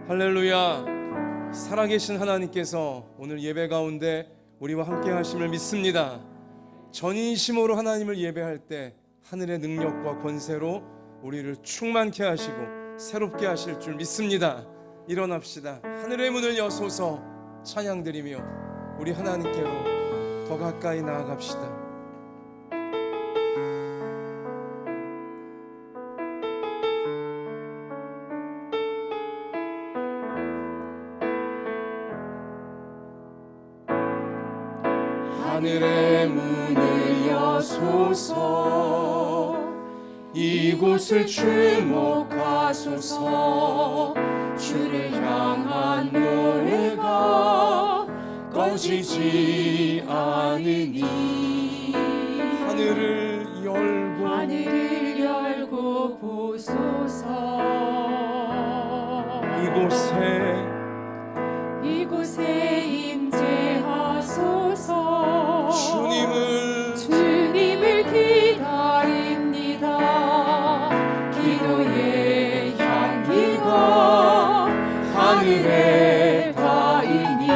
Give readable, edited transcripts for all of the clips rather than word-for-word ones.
할렐루야. 살아계신 하나님께서 오늘 예배 가운데 우리와 함께 하심을 믿습니다. 전인심으로 하나님을 예배할 때 하늘의 능력과 권세로 우리를 충만케 하시고 새롭게 하실 줄 믿습니다. 일어납시다. 하늘의 문을 여소서 찬양드리며 우리 하나님께로 더 가까이 나아갑시다. 하늘의 문을 여소서 이곳을 주목하소서 주를 향한 노래가 꺼지지 않으니 하늘을 열고 보소서 이곳에 임재하소서 주님을 기다립니다. 기도의 향기가 하늘에 닿으니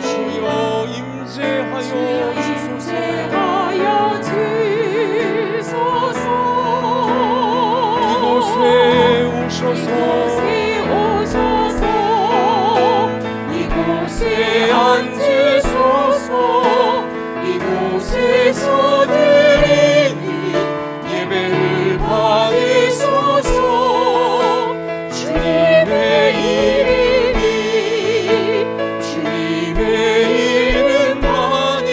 주여 임재하여 주소서. 이곳에 오셔서 이곳에 앉으소서 이곳에서 드리는 예배를 받으소서 주님의 이름만이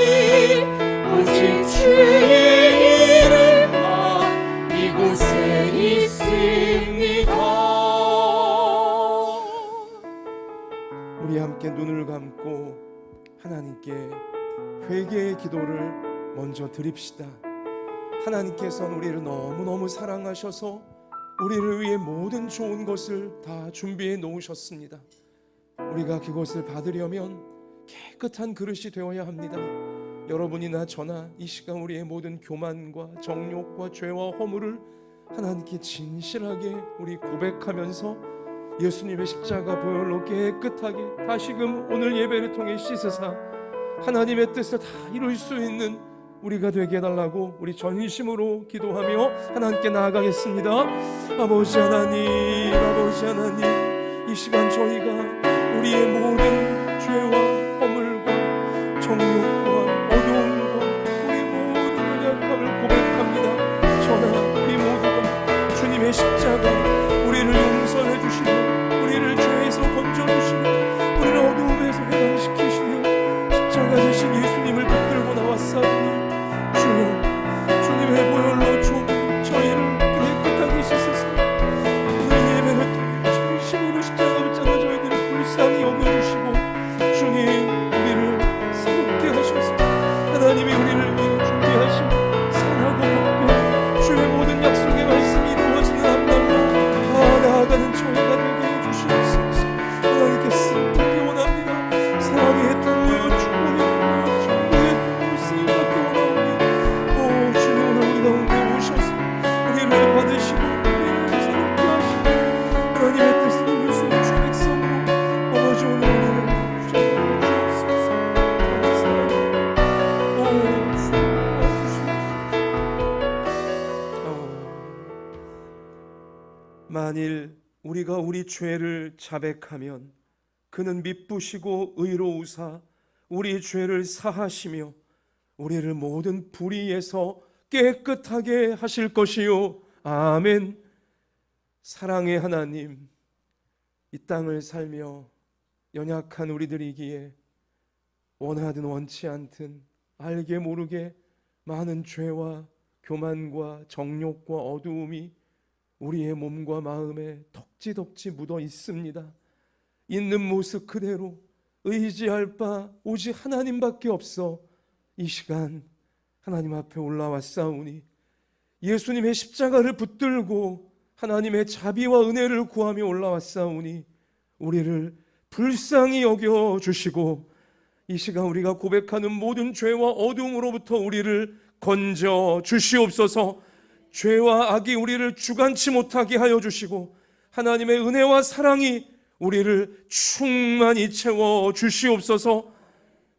오직 주의 이름만 이곳에 있습니다. 우리 함께 눈을 감고 하나님께 회개의 기도를 먼저 드립시다. 하나님께서는 우리를 너무너무 사랑하셔서 우리를 위해 모든 좋은 것을 다 준비해 놓으셨습니다. 우리가 그것을 받으려면 깨끗한 그릇이 되어야 합니다. 여러분이나 저나 이 시간 우리의 모든 교만과 정욕과 죄와 허물을 하나님께 진실하게 우리 고백하면서 예수님의 십자가 보혈로 깨끗하게 다시금 오늘 예배를 통해 씻으사 하나님의 뜻을 다 이룰 수 있는 우리가 되게 해달라고 우리 전심으로 기도하며 하나님께 나아가겠습니다. 아버지 하나님, 이 시간 저희가 우리의 모든 죄와 허물과 정욕과 어두움과 우리 모든 연약함을 고백합니다. 저나 우리 모두가 주님의 십자가 우리를 용서해 주시고 우리를 죄에서 건져주시고 우리를 어두움에서 해방시키시며 십자가 되신 예수님을 붙들고 나왔사오니 주여 주님의 보혈로 저희를 깨끗하게 씻으사 오늘 예배를 통해 진심으로 십자가를 찾는 저희들을 불쌍히 여겨주시고 주님 우리를 새롭게 하셔서 하나님이 우리를 위해 준비하신 선하고 복된 주의 모든 약속의 말씀이 이루어지는 앞날로 나아가는 저희가 되게 해주시옵소서. 하나님께 쓰임받기 원합니다. 사랑의 통로여 충분히 쓰임받기 원하오니 주님 오늘 우리 가운데 오셔서 우리를 받으시고 우리를 새롭게 하시고 하나님의 뜻을 이룰 수 있는 주의 백성으로 아버지 오늘 주옵소서. 만일 우리가 우리 죄를 자백하면 그는 미쁘시고 의로우사 우리 죄를 사하시며 우리를 모든 불의에서 깨끗하게 하실 것이요. 아멘. 사랑의 하나님, 이 땅을 살며 연약한 우리들이기에 원하든 원치 않든 알게 모르게 많은 죄와 교만과 정욕과 어두움이 우리의 몸과 마음에 덕지덕지 묻어 있습니다. 있는 모습 그대로 의지할 바 오직 하나님밖에 없어 이 시간 하나님 앞에 올라왔사오니 예수님의 십자가를 붙들고 하나님의 자비와 은혜를 구하며 올라왔사오니 우리를 불쌍히 여겨주시고 이 시간 우리가 고백하는 모든 죄와 어두움으로부터 우리를 건져 주시옵소서. 죄와 악이 우리를 주관치 못하게 하여 주시고 하나님의 은혜와 사랑이 우리를 충만히 채워 주시옵소서.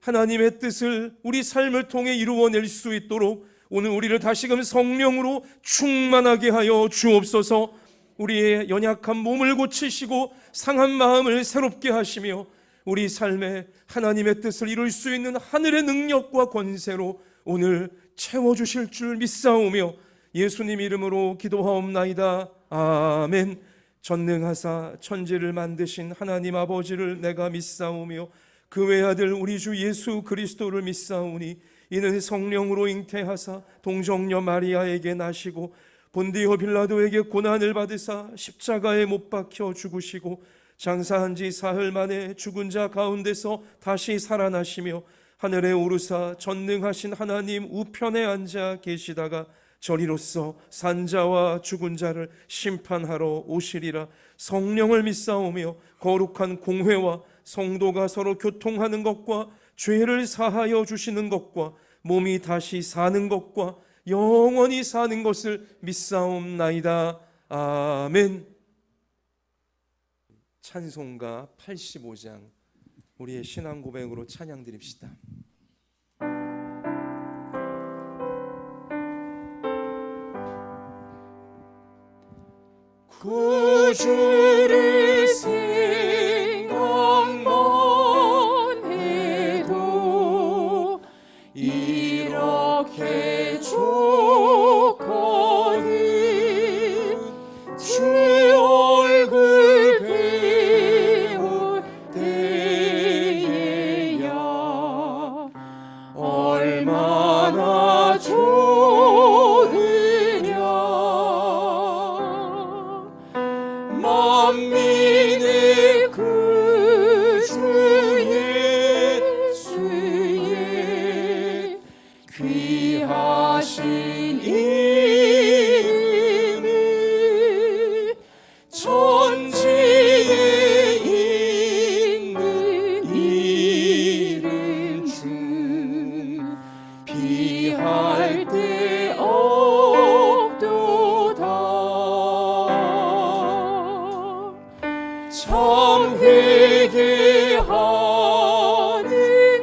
하나님의 뜻을 우리 삶을 통해 이루어낼 수 있도록 오늘 우리를 다시금 성령으로 충만하게 하여 주옵소서. 우리의 연약한 몸을 고치시고 상한 마음을 새롭게 하시며 우리 삶에 하나님의 뜻을 이룰 수 있는 하늘의 능력과 권세로 오늘 채워주실 줄 믿사오며 예수님 이름으로 기도하옵나이다. 아멘. 전능하사 천지를 만드신 하나님 아버지를 내가 믿사오며 그 외아들 우리 주 예수 그리스도를 믿사오니 이는 성령으로 잉태하사 동정녀 마리아에게 나시고 본디오 빌라도에게 고난을 받으사 십자가에 못 박혀 죽으시고 장사한 지 사흘 만에 죽은 자 가운데서 다시 살아나시며 하늘에 오르사 전능하신 하나님 우편에 앉아 계시다가 저리로서 산자와 죽은 자를 심판하러 오시리라. 성령을 믿사오며 거룩한 공회와 성도가 서로 교통하는 것과 죄를 사하여 주시는 것과 몸이 다시 사는 것과 영원히 사는 것을 믿사옵나이다. 아멘. 찬송가 85장 우리의 신앙 고백으로 찬양 드립시다. 구주를 생각만 해도 이렇게 좋거든. 주 얼굴 배울 때에야 얼마나 좋으냐. 만민의 구주 예수의 귀하신 이름을 천지에 있는 이름 중 비할 데 없도다. 참 회개하는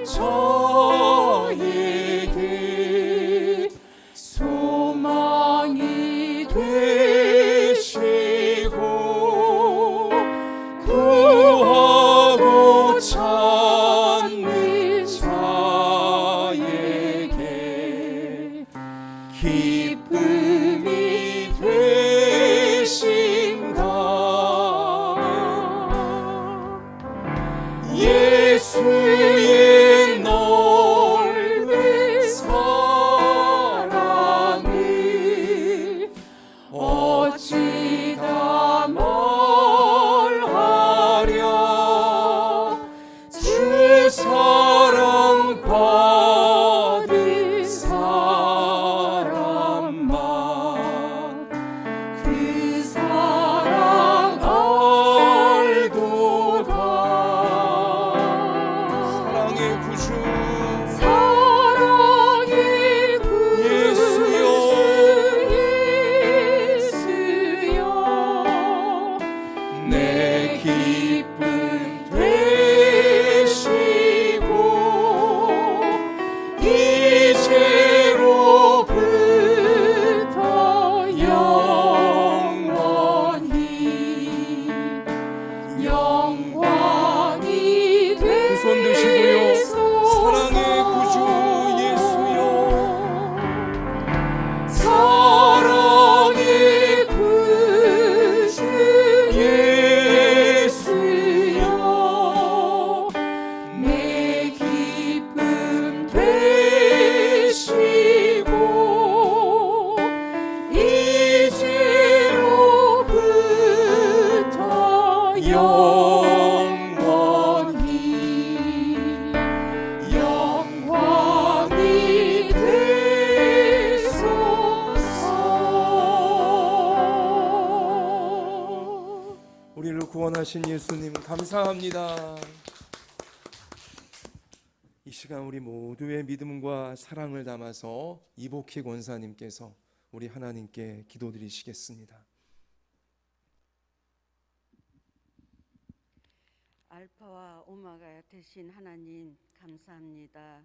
자에게 소망이 되시고 구하고 찾는 자에게 기쁨이 되신다. 예수의 넓은 사랑을 어찌 다 말하랴. 주 사랑 받은 사람만 그 사랑 알도다. 사랑의 구주 사랑의 구주 예수여. 예수여 내 기쁨 되시고 이제로부터 영원히 영광이 두 손 드시고요. 사랑의 구주 예수여. 사랑의 구주 예수여 내 기쁨 되시고 이제로부터 영원히 되소서. 우리를 구원하신 예수님 감사합니다. 이 시간 우리 모두의 믿음과 사랑을 담아서 이복희 권사님께서 우리 하나님께 기도드리시겠습니다. 알파와 오마가 되신 하나님 감사합니다.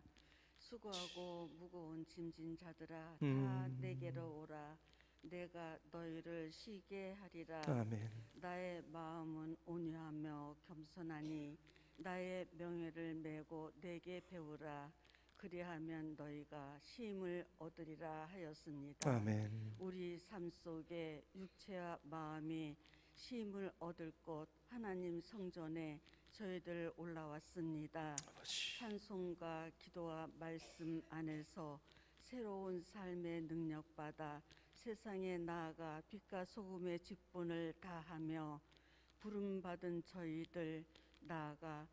수고하고 무거운 짐진 자들아 다 내게로 오라. 내가 너희를 쉬게 하리라. 아멘. 나의 마음은 온유하며 겸손하니 나의 명예를 메고 내게 배우라. 그리하면 너희가 쉼을 얻으리라 하였습니다. 아멘. 우리 삶 속에 육체와 마음이 쉼을 얻을 곳 하나님 성전에 저희들 올라왔습니다. 찬송과 기도와 말씀 안에서 새로운 삶의 능력받아 세상에 나아가 빛과 소금의 직분을 다하며 부름받은 저희들 나아가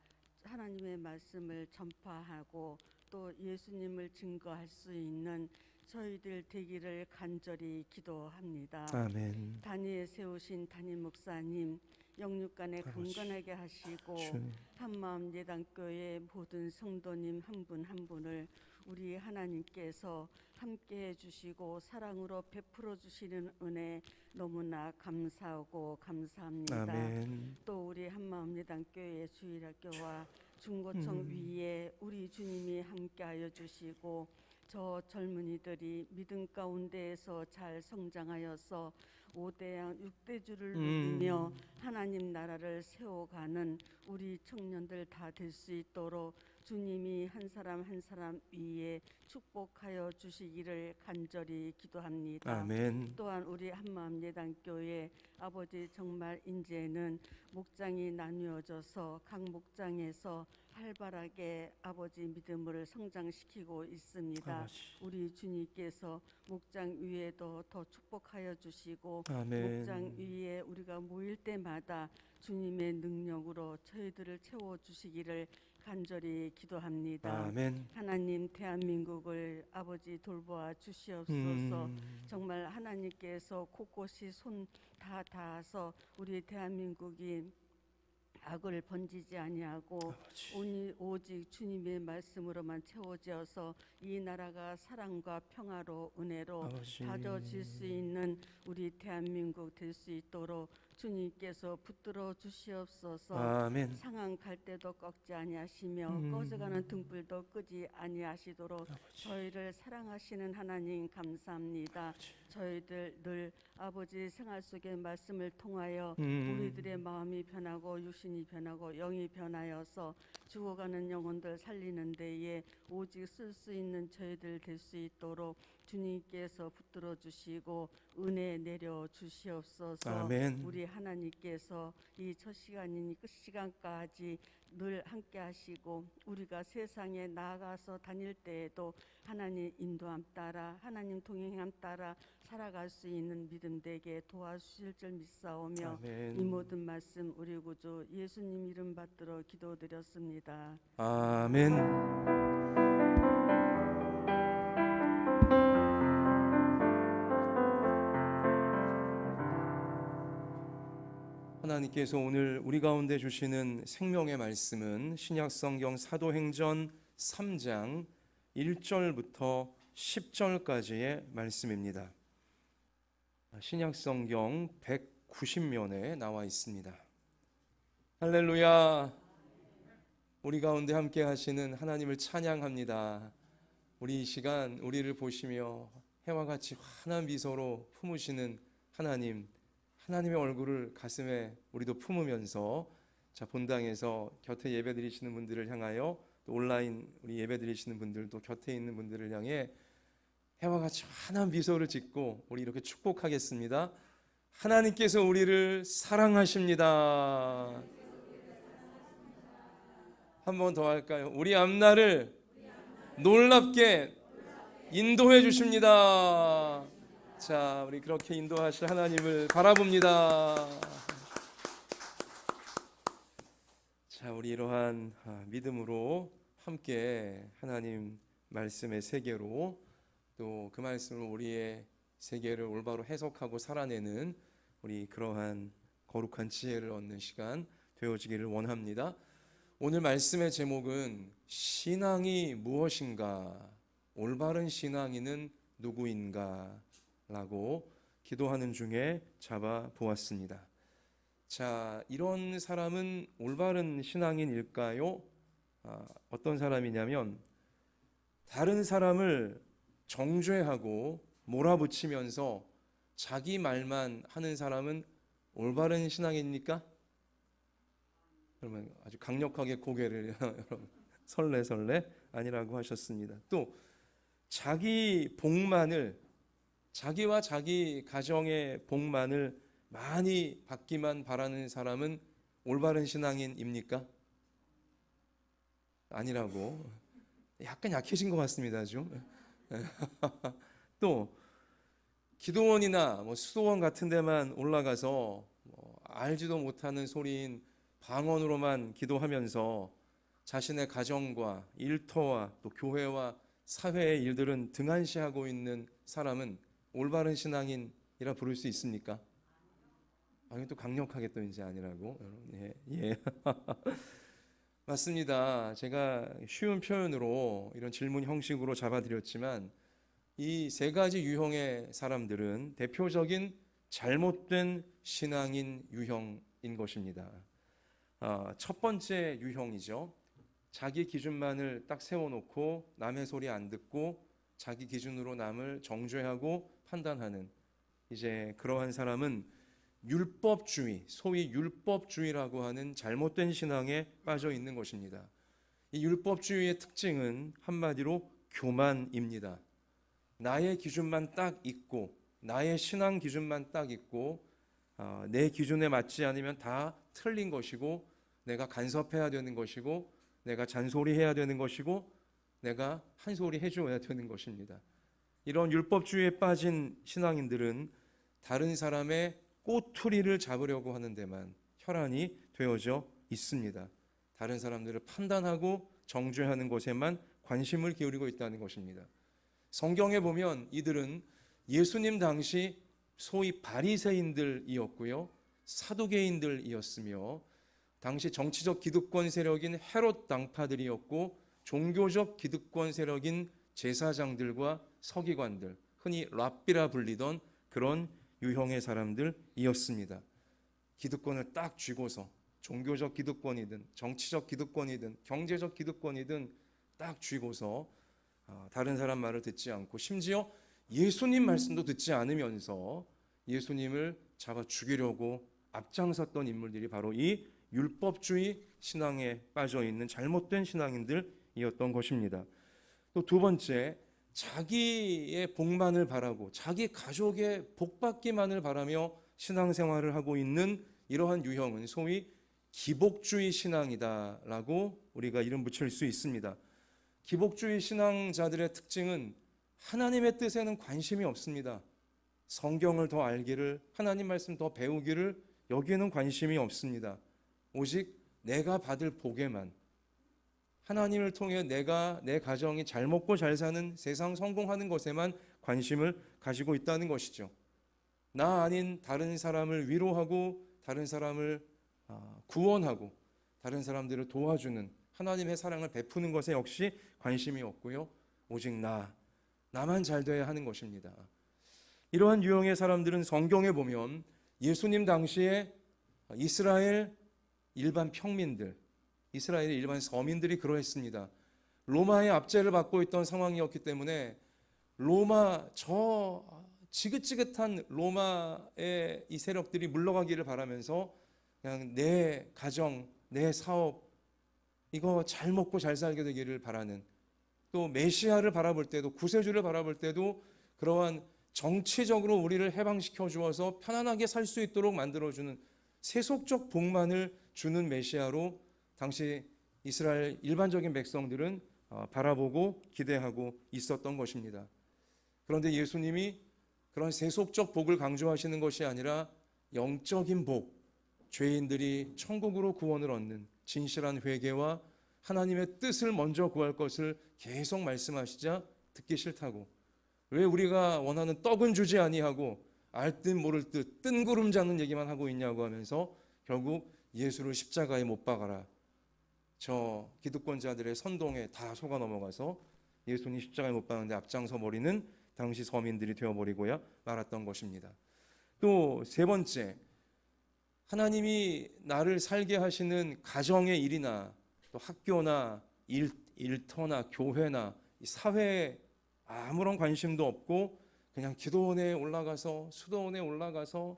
하나님의 말씀을 전파하고 또 예수님을 증거할 수 있는 저희들 되기를 간절히 기도합니다. 아멘. 단위에 세우신 담임 목사님 영육간에 강건하게 하시고 주님. 한마음 예단교회 모든 성도님 한 분 한 분을 우리 하나님께서 함께해 주시고 사랑으로 베풀어 주시는 은혜 너무나 감사하고 감사합니다. 아멘. 또 우리 한마음 예단교회 주일학교와 중고청 위에 우리 주님이 함께하여 주시고 저 젊은이들이 믿음 가운데에서 잘 성장하여서 5대양 6대주를 누리며 하나님 나라를 세워가는 우리 청년들 다 될 수 있도록 주님이 한 사람 한 사람 위에 축복하여 주시기를 간절히 기도합니다. 아멘. 또한 우리 한마음 예단교회 아버지 정말 이제는 목장이 나뉘어져서 각 목장에서 활발하게 아버지 믿음을 성장시키고 있습니다. 우리 주님께서 목장 위에도 더 축복하여 주시고 아멘. 목장 위에 우리가 모일 때마다 주님의 능력으로 저희들을 채워주시기를 간절히 기도합니다. 아멘. 하나님 대한민국을 아버지 돌보아 주시옵소서. 정말 하나님께서 곳곳이 손 다 닿아서 우리 대한민국이 악을 번지지 아니하고 오직 주님의 말씀으로만 채워져서 이 나라가 사랑과 평화로 은혜로 다져질 수 있는 우리 대한민국 될 수 있도록 주님께서 붙들어 주시옵소서. 아멘. 상한 갈 때도 꺾지 아니하시며 꺼져가는 등불도 끄지 아니하시도록 저희를 사랑하시는 하나님 감사합니다. 저희들 늘 아버지 생활 속의 말씀을 통하여 우리들의 마음이 변하고 육신이 변하고 영이 변하여서 죽어가는 영혼들 살리는 데에 오직 쓸 수 있는 저희들 될 수 있도록 주님께서 붙들어 주시고 은혜 내려 주시옵소서. 아멘. 우리 하나님께서 이 첫 시간이니 끝 시간까지 늘 함께 하시고 우리가 세상에 나아가서 다닐 때에도 하나님 인도함 따라 하나님 동행함 따라 살아갈 수 있는 믿음 되게 도와주실 줄 믿사오며 아멘. 이 모든 말씀 우리 구주 예수님 이름 받들어 기도드렸습니다. 아멘. 하나님께서 오늘 우리 가운데 주시는 생명의 말씀은 신약성경 사도행전 3장 1절부터 10절까지의 말씀입니다. 신약성경 190면에 나와 있습니다. 할렐루야. 우리 가운데 함께 하시는 하나님을 찬양합니다. 우리 이 시간 우리를 보시며 해와 같이 환한 미소로 품으시는 하나님의 얼굴을 가슴에 우리도 품으면서 본당에서 곁에 예배드리시는 분들을 향하여 또 온라인 우리 예배드리시는 분들도 곁에 있는 분들을 향해 해와 같이 환한 미소를 짓고 우리 이렇게 축복하겠습니다. 하나님께서 우리를 사랑하십니다. 한 번 더 할까요? 우리 앞날을 놀랍게 인도해 주십니다. 자, 우리 그렇게 인도하실 하나님을 바라봅니다. 자, 우리 이러한 믿음으로 함께 하나님 말씀의 세계로 또 그 말씀을 우리의 세계를 올바로 해석하고 살아내는 우리 그러한 거룩한 지혜를 얻는 시간 되어지기를 원합니다. 오늘 말씀의 제목은 신앙이 무엇인가? 올바른 신앙인은 누구인가? 라고 기도하는 중에 잡아 보았습니다. 자, 이런 사람은 올바른 신앙인일까요? 어떤 사람이냐면 다른 사람을 정죄하고 몰아붙이면서 자기 말만 하는 사람은 올바른 신앙입니까? 그러면 아주 강력하게 고개를 여러분 설레 아니라고 하셨습니다. 또 자기 복만을, 자기와 자기 가정의 복만을 많이 받기만 바라는 사람은 올바른 신앙인입니까? 아니라고. 약간 약해진 것 같습니다. 좀. 또 기도원이나 수도원 같은 데만 올라가서 알지도 못하는 소리인 방언으로만 기도하면서 자신의 가정과 일터와 또 교회와 사회의 일들은 등한시하고 있는 사람은 올바른 신앙인이라 부를 수 있습니까? 또 강력하게 또 이제 아니라고. 예. 맞습니다. 제가 쉬운 표현으로 이런 질문 형식으로 잡아드렸지만 이 세 가지 유형의 사람들은 대표적인 잘못된 신앙인 유형인 것입니다. 첫 번째 유형이죠. 자기 기준만을 딱 세워놓고 남의 소리 안 듣고 자기 기준으로 남을 정죄하고 판단하는, 이제 그러한 사람은 율법주의, 소위 율법주의라고 하는 잘못된 신앙에 빠져 있는 것입니다. 이 율법주의의 특징은 한마디로 교만입니다. 나의 기준만 딱 있고 나의 신앙 기준만 딱 있고 내 기준에 맞지 않으면 다 틀린 것이고 내가 간섭해야 되는 것이고 내가 잔소리해야 되는 것이고 내가 한 소리 해줘야 되는 것입니다. 이런 율법주의에 빠진 신앙인들은 다른 사람의 꼬투리를 잡으려고 하는 데만 혈안이 되어져 있습니다. 다른 사람들을 판단하고 정죄하는 것에만 관심을 기울이고 있다는 것입니다. 성경에 보면 이들은 예수님 당시 소위 바리새인들이었고요, 사두개인들이었으며 당시 정치적 기득권 세력인 헤롯 당파들이었고 종교적 기득권 세력인 제사장들과 서기관들, 흔히 랍비라 불리던 그런 유형의 사람들이었습니다. 기득권을 딱 쥐고서 종교적 기득권이든 정치적 기득권이든 경제적 기득권이든 딱 쥐고서 다른 사람 말을 듣지 않고 심지어 예수님 말씀도 듣지 않으면서 예수님을 잡아 죽이려고 앞장섰던 인물들이 바로 이 율법주의 신앙에 빠져 있는 잘못된 신앙인들이었던 것입니다. 또 두 번째, 자기의 복만을 바라고 자기 가족의 복받기만을 바라며 신앙생활을 하고 있는 이러한 유형은 소위 기복주의 신앙이다라고 우리가 이름 붙일 수 있습니다. 기복주의 신앙자들의 특징은 하나님의 뜻에는 관심이 없습니다. 성경을 더 알기를, 하나님 말씀 더 배우기를 여기에는 관심이 없습니다. 오직 내가 받을 복에만, 하나님을 통해 내가 내 가정이 잘 먹고 잘 사는 세상 성공하는 것에만 관심을 가지고 있다는 것이죠. 나 아닌 다른 사람을 위로하고 다른 사람을 구원하고 다른 사람들을 도와주는 하나님의 사랑을 베푸는 것에 역시 관심이 없고요, 오직 나만 잘 돼야 하는 것입니다. 이러한 유형의 사람들은 성경에 보면 예수님 당시에 이스라엘 일반 평민들, 이스라엘의 일반 서민들이 그러했습니다. 로마의 압제를 받고 있던 상황이었기 때문에 로마, 저 지긋지긋한 로마의 이 세력들이 물러가기를 바라면서 그냥 내 가정, 내 사업 이거 잘 먹고 잘 살게 되기를 바라는, 또 메시아를 바라볼 때도, 구세주를 바라볼 때도 그러한 정치적으로 우리를 해방시켜 주어서 편안하게 살 수 있도록 만들어주는 세속적 복만을 주는 메시아로 당시 이스라엘 일반적인 백성들은 바라보고 기대하고 있었던 것입니다. 그런데 예수님이 그런 세속적 복을 강조하시는 것이 아니라 영적인 복, 죄인들이 천국으로 구원을 얻는 진실한 회개와 하나님의 뜻을 먼저 구할 것을 계속 말씀하시자 듣기 싫다고, 왜 우리가 원하는 떡은 주지 아니하고 알 듯 모를 듯 뜬구름 잡는 얘기만 하고 있냐고 하면서 결국 예수를 십자가에 못 박아라, 저 기득권자들의 선동에 다 속아 넘어가서 예수님 십자가에 못 박는데 앞장서 버리는 당시 서민들이 되어버리고야 말았던 것입니다. 또 세 번째, 하나님이 나를 살게 하시는 가정의 일이나 또 학교나 일터나 교회나 이 사회에 아무런 관심도 없고 그냥 기도원에 올라가서 수도원에 올라가서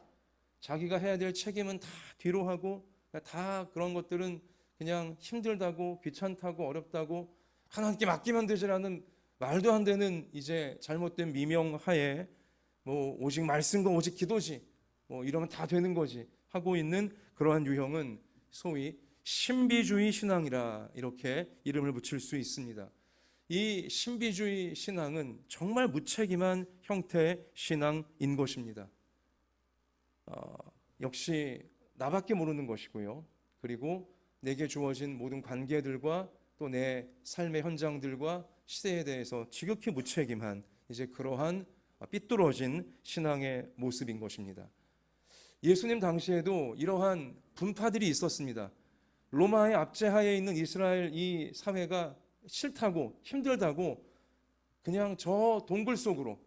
자기가 해야 될 책임은 다 뒤로 하고 다 그런 것들은 그냥 힘들다고 귀찮다고 어렵다고 하나님께 맡기면 되지라는 말도 안 되는 이제 잘못된 미명하에 뭐 오직 말씀과 오직 기도지 뭐 이러면 다 되는 거지 하고 있는 그러한 유형은 소위 신비주의 신앙이라 이렇게 이름을 붙일 수 있습니다. 이 신비주의 신앙은 정말 무책임한 형태의 신앙인 것입니다. 역시 나밖에 모르는 것이고요. 그리고 내게 주어진 모든 관계들과 또 내 삶의 현장들과 시대에 대해서 지극히 무책임한 이제 그러한 삐뚤어진 신앙의 모습인 것입니다. 예수님 당시에도 이러한 분파들이 있었습니다. 로마의 압제하에 있는 이스라엘 이 사회가 싫다고 힘들다고 그냥 저 동굴 속으로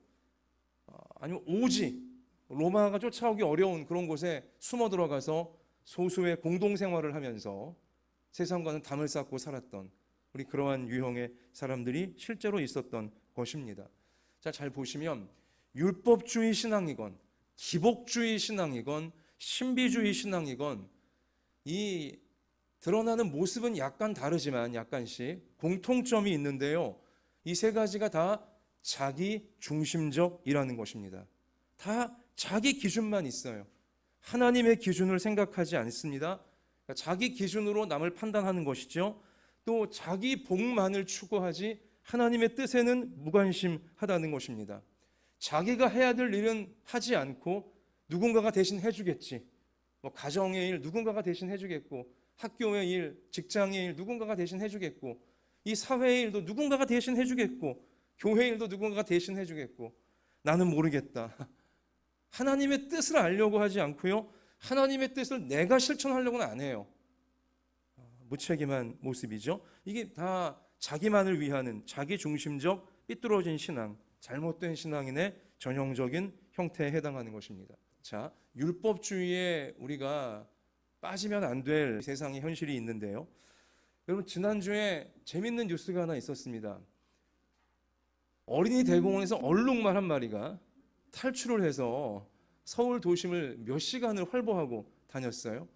아니면 오지 로마가 쫓아오기 어려운 그런 곳에 숨어 들어가서 소수의 공동생활을 하면서 세상과는 담을 쌓고 살았던 우리 그러한 유형의 사람들이 실제로 있었던 것입니다. 자, 잘 보시면 율법주의 신앙이건 기복주의 신앙이건 신비주의 신앙이건 이 드러나는 모습은 약간 다르지만 약간씩 공통점이 있는데요. 이 세 가지가 다 자기 중심적이라는 것입니다. 다 자기 기준만 있어요. 하나님의 기준을 생각하지 않습니다. 그러니까 자기 기준으로 남을 판단하는 것이죠. 또 자기 복만을 추구하지 하나님의 뜻에는 무관심하다는 것입니다. 자기가 해야 될 일은 하지 않고 누군가가 대신 해주겠지. 뭐 가정의 일 누군가가 대신 해주겠고 학교의 일, 직장의 일 누군가가 대신 해주겠고 이 사회의 일도 누군가가 대신 해주겠고 교회 일도 누군가가 대신 해주겠고 나는 모르겠다. 하나님의 뜻을 알려고 하지 않고요. 하나님의 뜻을 내가 실천하려고는 안 해요. 무책임한 모습이죠. 이게 다 자기만을 위하는 자기 중심적 삐뚤어진 신앙, 잘못된 신앙인의 전형적인 형태에 해당하는 것입니다. 자, 율법주의에 우리가 빠지면 안 될 세상의 현실이 있는데요. 여러분 지난주에 재밌는 뉴스가 하나 있었습니다. 어린이 대공원에서 얼룩말 한 마리가 탈출을 해서 서울 도심을 몇 시간을 활보하고 다녔어요.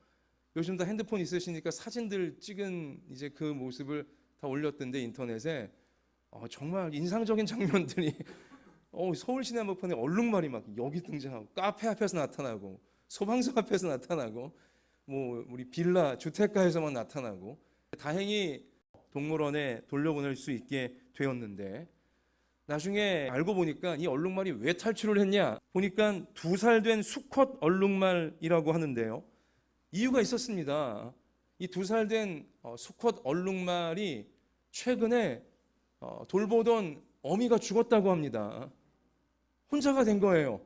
요즘 다 핸드폰 있으시니까 사진들 찍은 이제 그 모습을 다 올렸던데 인터넷에 정말 인상적인 장면들이 서울 시내 한복판에 얼룩말이 막 여기 등장하고 카페 앞에서 나타나고 소방서 앞에서 나타나고 뭐 우리 빌라 주택가에서만 나타나고 다행히 동물원에 돌려보낼 수 있게 되었는데 나중에 알고 보니까 이 얼룩말이 왜 탈출을 했냐 보니까 2살 된 수컷 얼룩말이라고 하는데요. 이유가 있었습니다. 이 2살 된 수컷 얼룩말이 최근에 돌보던 어미가 죽었다고 합니다. 혼자가 된 거예요.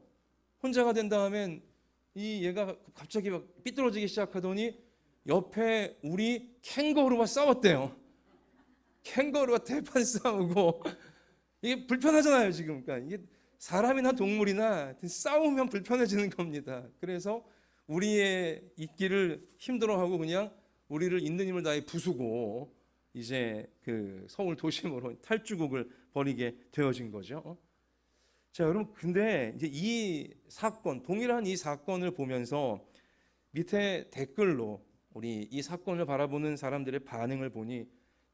혼자가 된 다음엔 이 얘가 갑자기 막 삐뚤어지기 시작하더니 옆에 우리 캥거루와 싸웠대요. 캥거루와 대판 싸우고 이게 불편하잖아요 지금. 그러니까 이게 사람이나 동물이나 싸우면 불편해지는 겁니다. 그래서 우리의 있기를 힘들어하고 그냥 우리를 있는 힘을 다해 부수고 이제 그 서울 도심으로 탈주국을 벌이게 되어진 거죠. 자, 여러분 근데 이제 이 사건 동일한 이 사건을 보면서 밑에 댓글로 우리 이 사건을 바라보는 사람들의 반응을 보니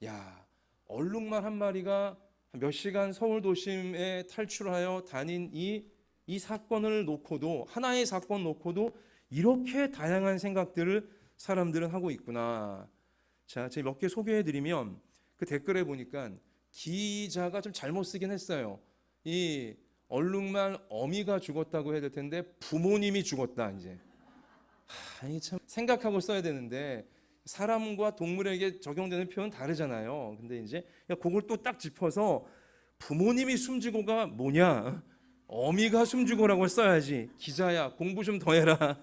야 얼룩말 한 마리가 몇 시간 서울 도심에 탈출하여 다닌 이 사건을 놓고도 하나의 사건 놓고도 이렇게 다양한 생각들을 사람들은 하고 있구나. 자, 제가 몇 개 소개해드리면 그 댓글에 보니까 기자가 좀 잘못 쓰긴 했어요. 이 얼룩말 어미가 죽었다고 해야 될 텐데 부모님이 죽었다 이제. 이게 참 생각하고 써야 되는데 사람과 동물에게 적용되는 표현 다르잖아요. 근데 이제 그걸 또 딱 짚어서 부모님이 숨지고가 뭐냐? 어미가 숨지고라고 써야지. 기자야 공부 좀 더 해라.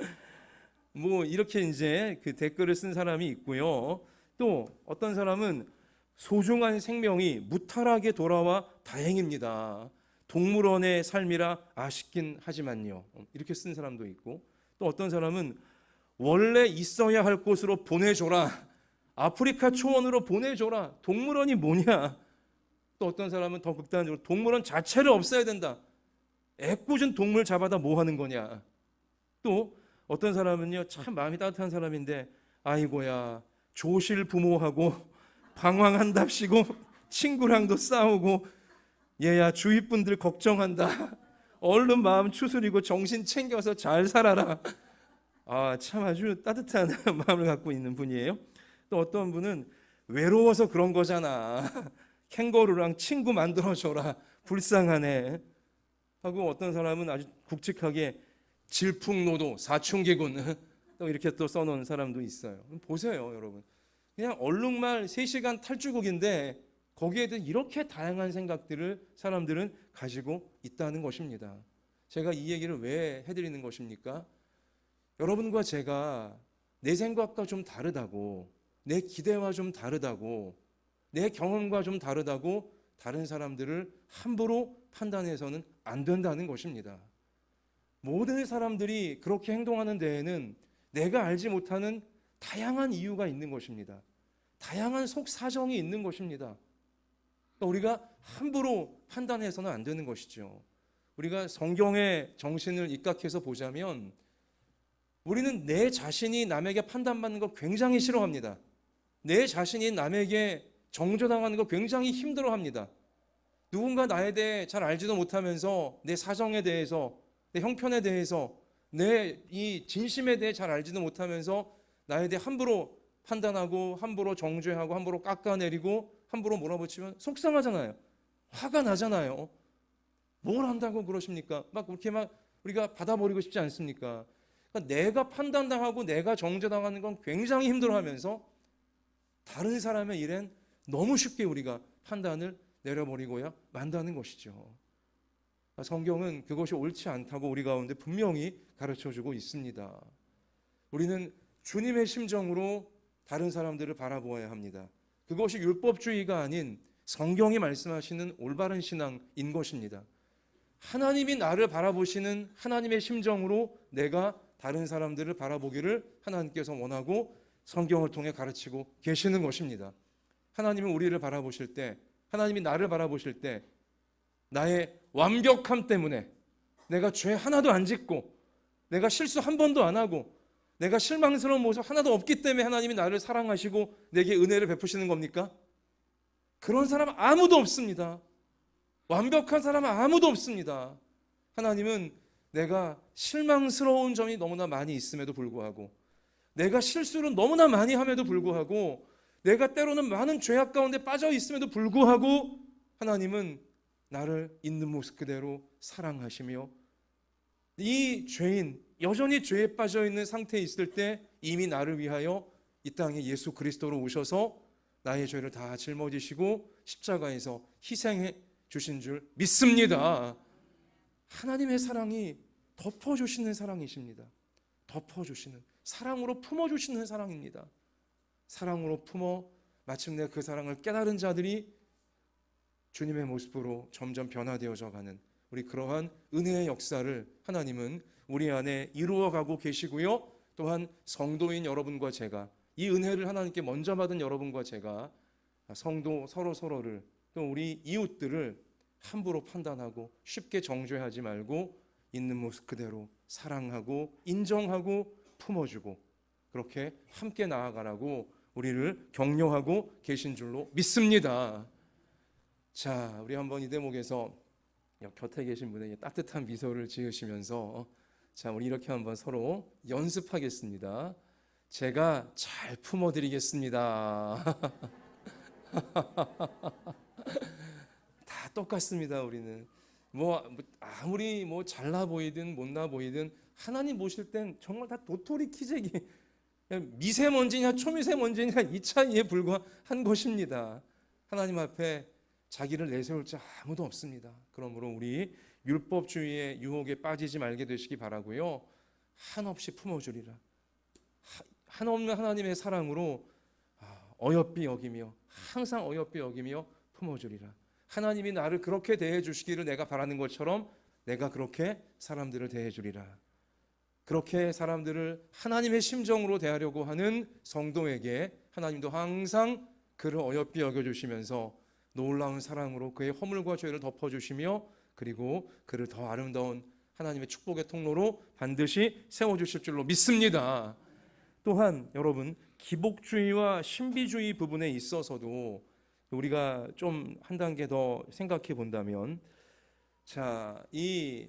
뭐 이렇게 이제 그 댓글을 쓴 사람이 있고요. 또 어떤 사람은 소중한 생명이 무탈하게 돌아와 다행입니다. 동물원의 삶이라 아쉽긴 하지만요. 이렇게 쓴 사람도 있고 또 어떤 사람은 원래 있어야 할 곳으로 보내줘라. 아프리카 초원으로 보내줘라. 동물원이 뭐냐? 또 어떤 사람은 더 극단적으로 동물원 자체를 없애야 된다. 애꿎은 동물 잡아다 뭐 하는 거냐? 또 어떤 사람은요, 참 마음이 따뜻한 사람인데, 아이고야, 조실 부모하고 방황한답시고 친구랑도 싸우고, 얘야 주위 분들 걱정한다. 얼른 마음 추스리고 정신 챙겨서 잘 살아라. 참 아주 따뜻한 마음을 갖고 있는 분이에요. 또 어떤 분은 외로워서 그런 거잖아. 캥거루랑 친구 만들어줘라. 불쌍하네. 하고 어떤 사람은 아주 굵직하게 질풍노도 사춘기군 또 이렇게 또 써놓은 사람도 있어요. 보세요, 여러분. 그냥 얼룩말 3시간 탈주국인데 거기에 대해 이렇게 다양한 생각들을 사람들은 가지고 있다는 것입니다. 제가 이 얘기를 왜 해드리는 것입니까? 여러분과 제가 내 생각과 좀 다르다고, 내 기대와 좀 다르다고, 내 경험과 좀 다르다고 다른 사람들을 함부로 판단해서는 안 된다는 것입니다. 모든 사람들이 그렇게 행동하는 데에는 내가 알지 못하는 다양한 이유가 있는 것입니다. 다양한 속 사정이 있는 것입니다. 그러니까 우리가 함부로 판단해서는 안 되는 것이죠. 우리가 성경의 정신을 입각해서 보자면 우리는 내 자신이 남에게 판단받는 거 굉장히 싫어합니다. 내 자신이 남에게 정죄당하는 거 굉장히 힘들어합니다. 누군가 나에 대해 잘 알지도 못하면서 내 사정에 대해서, 내 형편에 대해서, 내 이 진심에 대해 잘 알지도 못하면서 나에 대해 함부로 판단하고 함부로 정죄하고 함부로 깎아내리고 함부로 몰아붙이면 속상하잖아요. 화가 나잖아요. 뭘 한다고 그러십니까? 막 그렇게 막 우리가 받아버리고 싶지 않습니까? 그러니까 내가 판단당하고 내가 정죄당하는 건 굉장히 힘들어하면서 다른 사람의 일엔 너무 쉽게 우리가 판단을 내려버리고야 만다는 것이죠. 성경은 그것이 옳지 않다고 우리 가운데 분명히 가르쳐주고 있습니다. 우리는 주님의 심정으로 다른 사람들을 바라보아야 합니다. 그것이 율법주의가 아닌 성경이 말씀하시는 올바른 신앙인 것입니다. 하나님이 나를 바라보시는 하나님의 심정으로 내가 다른 사람들을 바라보기를 하나님께서 원하고 성경을 통해 가르치고 계시는 것입니다. 하나님은 우리를 바라보실 때, 하나님이 나를 바라보실 때 나의 완벽함 때문에, 내가 죄 하나도 안 짓고 내가 실수 한 번도 안 하고 내가 실망스러운 모습 하나도 없기 때문에 하나님이 나를 사랑하시고 내게 은혜를 베푸시는 겁니까? 그런 사람 아무도 없습니다. 완벽한 사람은 아무도 없습니다. 하나님은 내가 실망스러운 점이 너무나 많이 있음에도 불구하고, 내가 실수를 너무나 많이 함에도 불구하고, 내가 때로는 많은 죄악 가운데 빠져 있음에도 불구하고 하나님은 나를 있는 모습 그대로 사랑하시며, 이 죄인, 여전히 죄에 빠져 있는 상태에 있을 때 이미 나를 위하여 이 땅에 예수 그리스도로 오셔서 나의 죄를 다 짊어지시고 십자가에서 희생해 주신 줄 믿습니다. 하나님의 사랑이 덮어주시는 사랑이십니다. 덮어주시는, 사랑으로 품어주시는 사랑입니다. 사랑으로 품어 마침내 그 사랑을 깨달은 자들이 주님의 모습으로 점점 변화되어져 가는 우리 그러한 은혜의 역사를 하나님은 우리 안에 이루어가고 계시고요. 또한 성도인 여러분과 제가, 이 은혜를 하나님께 먼저 받은 여러분과 제가 성도 서로를, 또 우리 이웃들을 함부로 판단하고 쉽게 정죄하지 말고 있는 모습 그대로 사랑하고 인정하고 품어주고 그렇게 함께 나아가라고 우리를 격려하고 계신 줄로 믿습니다. 자, 우리 한번 이 대목에서 곁에 계신 분에게 따뜻한 미소를 지으시면서 자, 우리 이렇게 한번 서로 연습하겠습니다. 제가 잘 품어드리겠습니다. 다 똑같습니다. 우리는 아무리 잘나 보이든 못나 보이든 하나님 보실 땐 정말 다 도토리 키재기, 미세먼지냐 초미세먼지냐 이 차이에 불과한 것입니다. 하나님 앞에 자기를 내세울 자 아무도 없습니다. 그러므로 우리 율법주의의 유혹에 빠지지 말게 되시기 바라고요. 한없이 품어주리라. 한없는 하나님의 사랑으로 어여삐 여기며, 항상 어여삐 여기며 품어주리라. 하나님이 나를 그렇게 대해 주시기를 내가 바라는 것처럼 내가 그렇게 사람들을 대해 주리라. 그렇게 사람들을 하나님의 심정으로 대하려고 하는 성도에게 하나님도 항상 그를 어여삐 여겨주시면서 놀라운 사랑으로 그의 허물과 죄를 덮어주시며 그리고 그를 더 아름다운 하나님의 축복의 통로로 반드시 세워주실 줄로 믿습니다. 또한 여러분, 기복주의와 신비주의 부분에 있어서도 우리가 좀 한 단계 더 생각해 본다면, 자, 이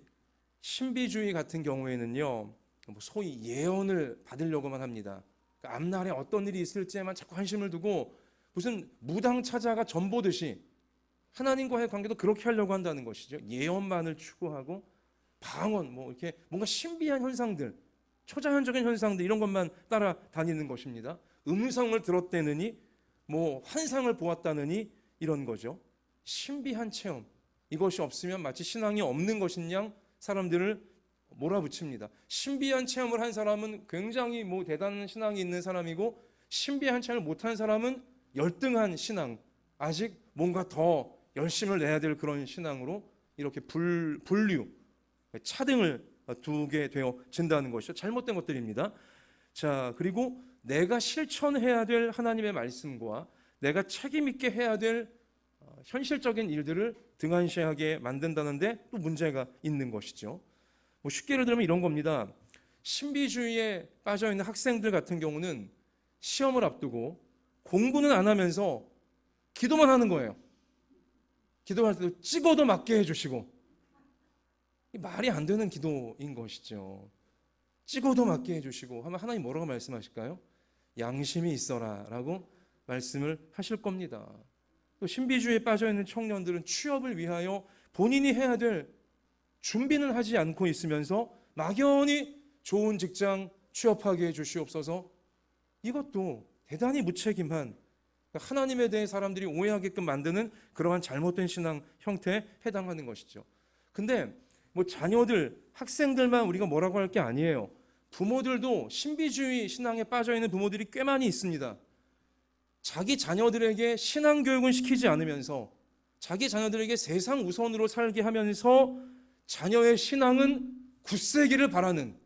신비주의 같은 경우에는요, 소위 예언을 받으려고만 합니다. 그러니까 앞날에 어떤 일이 있을지에만 자꾸 관심을 두고 무슨 무당차자가 전보듯이 하나님과의 관계도 그렇게 하려고 한다는 것이죠. 예언만을 추구하고 방언, 뭐 이렇게 뭔가 신비한 현상들, 초자연적인 현상들 이런 것만 따라다니는 것입니다. 음성을 들었다느니 뭐 환상을 보았다느니 이런 거죠. 신비한 체험, 이것이 없으면 마치 신앙이 없는 것인 양 사람들을 몰아붙입니다. 신비한 체험을 한 사람은 굉장히 뭐 대단한 신앙이 있는 사람이고, 신비한 체험을 못한 사람은 열등한 신앙, 아직 뭔가 더 열심을 내야 될 그런 신앙으로 이렇게 분류, 차등을 두게 되어진다는 것이죠. 잘못된 것들입니다. 자, 그리고 내가 실천해야 될 하나님의 말씀과 내가 책임 있게 해야 될 현실적인 일들을 등한시하게 만든다는데 또 문제가 있는 것이죠. 뭐 쉽게 예를 들면 이런 겁니다. 신비주의에 빠져 있는 학생들 같은 경우는 시험을 앞두고 공부는 안 하면서 기도만 하는 거예요. 기도할 때도 찍어도 맞게 해주시고, 말이 안 되는 기도인 것이죠. 찍어도 맞게 해주시고 하면 하나님 뭐라고 말씀하실까요? 양심이 있어라 라고 말씀을 하실 겁니다. 또 신비주의에 빠져있는 청년들은 취업을 위하여 본인이 해야 될 준비는 하지 않고 있으면서 막연히 좋은 직장 취업하게 해주시옵소서, 이것도 대단히 무책임한, 하나님에 대해 사람들이 오해하게끔 만드는 그러한 잘못된 신앙 형태에 해당하는 것이죠. 근데 뭐 자녀들, 학생들만 우리가 뭐라고 할 게 아니에요. 부모들도 신비주의 신앙에 빠져있는 부모들이 꽤 많이 있습니다. 자기 자녀들에게 신앙 교육은 시키지 않으면서 자기 자녀들에게 세상 우선으로 살게 하면서 자녀의 신앙은 굳세기를 바라는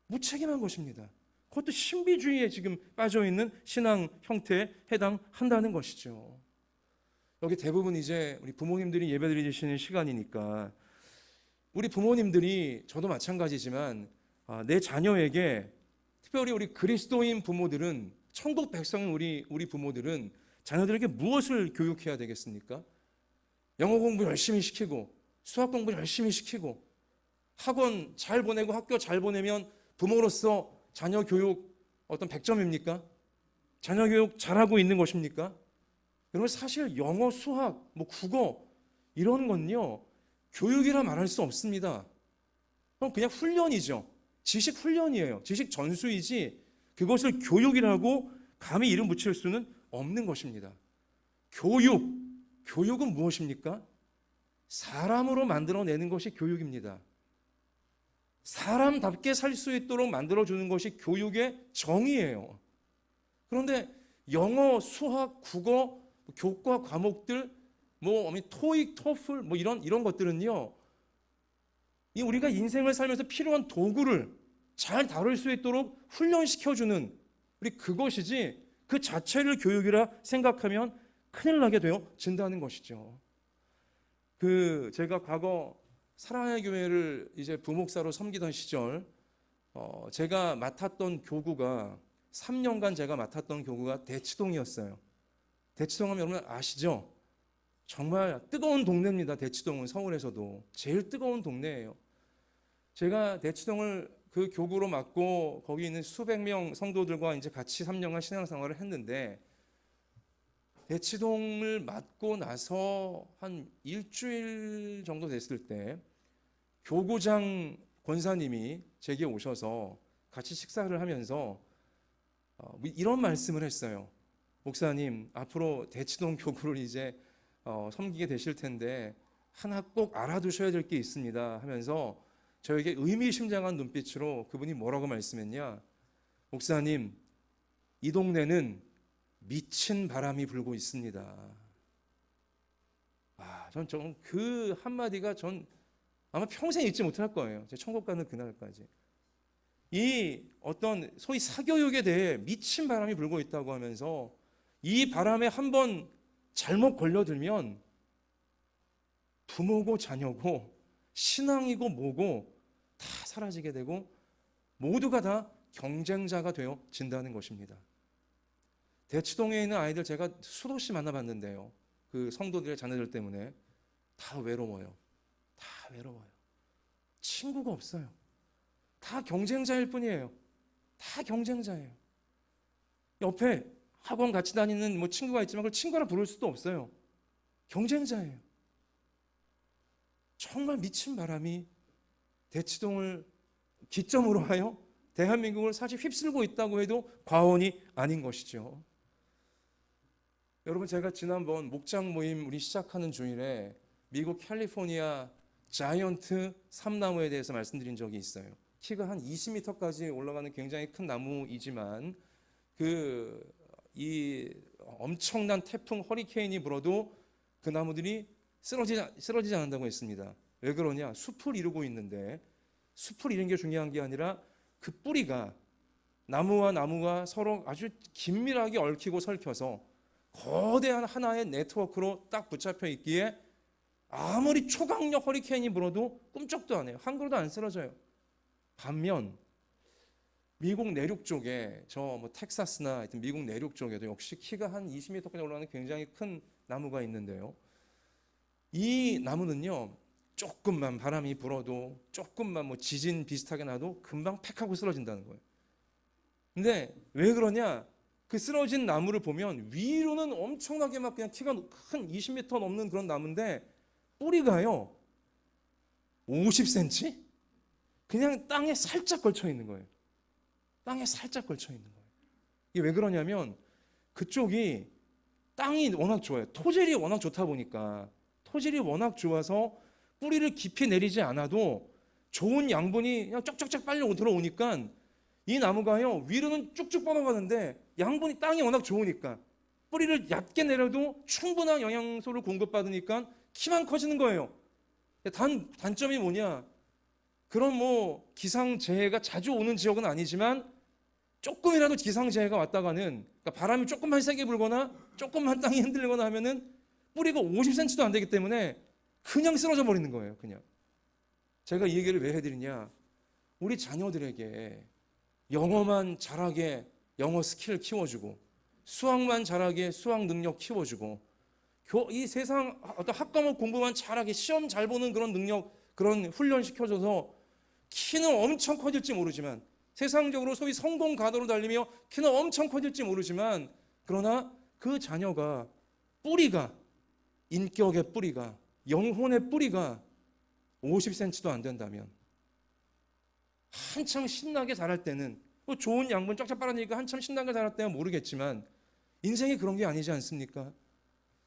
무책임한 것입니다. 그것도 신비주의에 지금 빠져있는 신앙 형태에 해당한다는 것이죠. 여기 대부분 이제 우리 부모님들이 예배드리시는 시간이니까 우리 부모님들이, 저도 마찬가지지만 내 자녀에게, 특별히 우리 그리스도인 부모들은, 천국 백성인 우리 부모들은 자녀들에게 무엇을 교육해야 되겠습니까? 영어 공부 열심히 시키고 수학 공부 열심히 시키고 학원 잘 보내고 학교 잘 보내면 부모로서 자녀 교육 어떤 100점입니까? 자녀 교육 잘하고 있는 것입니까? 여러분, 사실 영어, 수학, 뭐 국어 이런 건요 교육이라 말할 수 없습니다. 그냥 훈련이죠. 지식 훈련이에요. 지식 전수이지 그것을 교육이라고 감히 이름 붙일 수는 없는 것입니다. 교육은 무엇입니까? 사람으로 만들어내는 것이 교육입니다. 사람답게 살 수 있도록 만들어주는 것이 교육의 정의예요. 그런데 영어, 수학, 국어, 교과 과목들, 뭐 토익, 토플 뭐 이런 것들은요, 이 우리가 인생을 살면서 필요한 도구를 잘 다룰 수 있도록 훈련시켜주는 우리 그것이지, 그 자체를 교육이라 생각하면 큰일 나게 되어진다는 것이죠. 제가 과거 사랑의 교회를 이제 부목사로 섬기던 시절, 제가 맡았던 교구가 3년간 제가 맡았던 교구가 대치동이었어요. 대치동 하면 여러분 아시죠? 정말 뜨거운 동네입니다. 대치동은 서울에서도 제일 뜨거운 동네예요. 제가 대치동을 그 교구로 맡고 거기 있는 수백 명 성도들과 이제 같이 3년간 신앙생활을 했는데, 대치동을 맡고 나서 한 일주일 정도 됐을 때 교구장 권사님이 제게 오셔서 같이 식사를 하면서 이런 말씀을 했어요. 목사님, 앞으로 대치동 교구를 이제 섬기게 되실 텐데 하나 꼭 알아두셔야 될 게 있습니다 하면서 저에게 의미심장한 눈빛으로 그분이 뭐라고 말씀했냐, 목사님, 이 동네는 미친 바람이 불고 있습니다. 전 그 한마디가 전 아마 평생 잊지 못할 거예요. 제 천국 가는 그날까지. 이 어떤 소위 사교육에 대해 미친 바람이 불고 있다고 하면서 이 바람에 한번 잘못 걸려들면 부모고 자녀고 신앙이고 뭐고 다 사라지게 되고 모두가 다 경쟁자가 되어진다는 것입니다. 대치동에 있는 아이들 제가 수없이 만나봤는데요. 그 성도들의 자녀들 때문에 다 외로워요. 다 외로워요. 친구가 없어요. 다 경쟁자일 뿐이에요. 다 경쟁자예요. 옆에 학원 같이 다니는 뭐 친구가 있지만 그걸 친구라 부를 수도 없어요. 경쟁자예요. 정말 미친 바람이 대치동을 기점으로 하여 대한민국을 사실 휩쓸고 있다고 해도 과언이 아닌 것이죠. 여러분, 제가 지난번 목장 모임 우리 시작하는 주일에 미국 캘리포니아 자이언트 삼나무에 대해서 말씀드린 적이 있어요. 키가 한 20m까지 올라가는 굉장히 큰 나무이지만 이 엄청난 태풍 허리케인이 불어도 그 나무들이 쓰러지지 않는다고 했습니다. 왜 그러냐? 숲을 이루고 있는데 숲을 이루는 게 중요한 게 아니라 그 뿌리가 나무와 나무가 서로 아주 긴밀하게 얽히고 설켜서 거대한 하나의 네트워크로 딱 붙잡혀 있기에 아무리 초강력 허리케인이 불어도 꿈쩍도 안 해요. 한 그루도 안 쓰러져요. 반면 미국 내륙 쪽에 뭐 텍사스나 하여튼 미국 내륙 쪽에도 역시 키가 한 20m까지 올라가는 굉장히 큰 나무가 있는데요. 이 나무는요, 조금만 바람이 불어도 조금만 뭐 지진 비슷하게 나도 금방 팩 하고 쓰러진다는 거예요. 근데 왜 그러냐? 그 쓰러진 나무를 보면 위로는 엄청나게 막 그냥 키가 큰 20m 넘는 그런 나무인데 뿌리가요 50cm? 그냥 땅에 살짝 걸쳐 있는 거예요. 땅에 살짝 걸쳐 있는 거예요. 이게 왜 그러냐면 그쪽이 땅이 워낙 좋아요. 토질이 워낙 좋다 보니까 토질이 워낙 좋아서 뿌리를 깊이 내리지 않아도 좋은 양분이 그냥 쫙쫙쫙 빨려 들어오니까 이 나무가요 위로는 쭉쭉 뻗어가는데 양분이 땅이 워낙 좋으니까 뿌리를 얕게 내려도 충분한 영양소를 공급받으니까 키만 커지는 거예요. 단점이 뭐냐? 그런 뭐 기상재해가 자주 오는 지역은 아니지만 조금이라도 기상재해가 왔다가는 그러니까 바람이 조금만 세게 불거나 조금만 땅이 흔들리거나 하면은 뿌리가 50cm도 안 되기 때문에 그냥 쓰러져 버리는 거예요. 그냥. 제가 이 얘기를 왜 해드리냐? 우리 자녀들에게 영어만 잘하게 영어 스킬을 키워주고 수학만 잘하게 수학 능력 키워주고 이 세상 어떤 학과목 공부만 잘하게 시험 잘 보는 그런 능력 그런 훈련 시켜줘서 키는 엄청 커질지 모르지만 세상적으로 소위 성공 가도로 달리며 키는 엄청 커질지 모르지만 그러나 그 자녀가 뿌리가 인격의 뿌리가 영혼의 뿌리가 50cm도 안 된다면 한참 신나게 자랄 때는 뭐 좋은 양분 쫙쫙 빨아내니까 한참 신나게 자랄 때는 모르겠지만 인생이 그런 게 아니지 않습니까?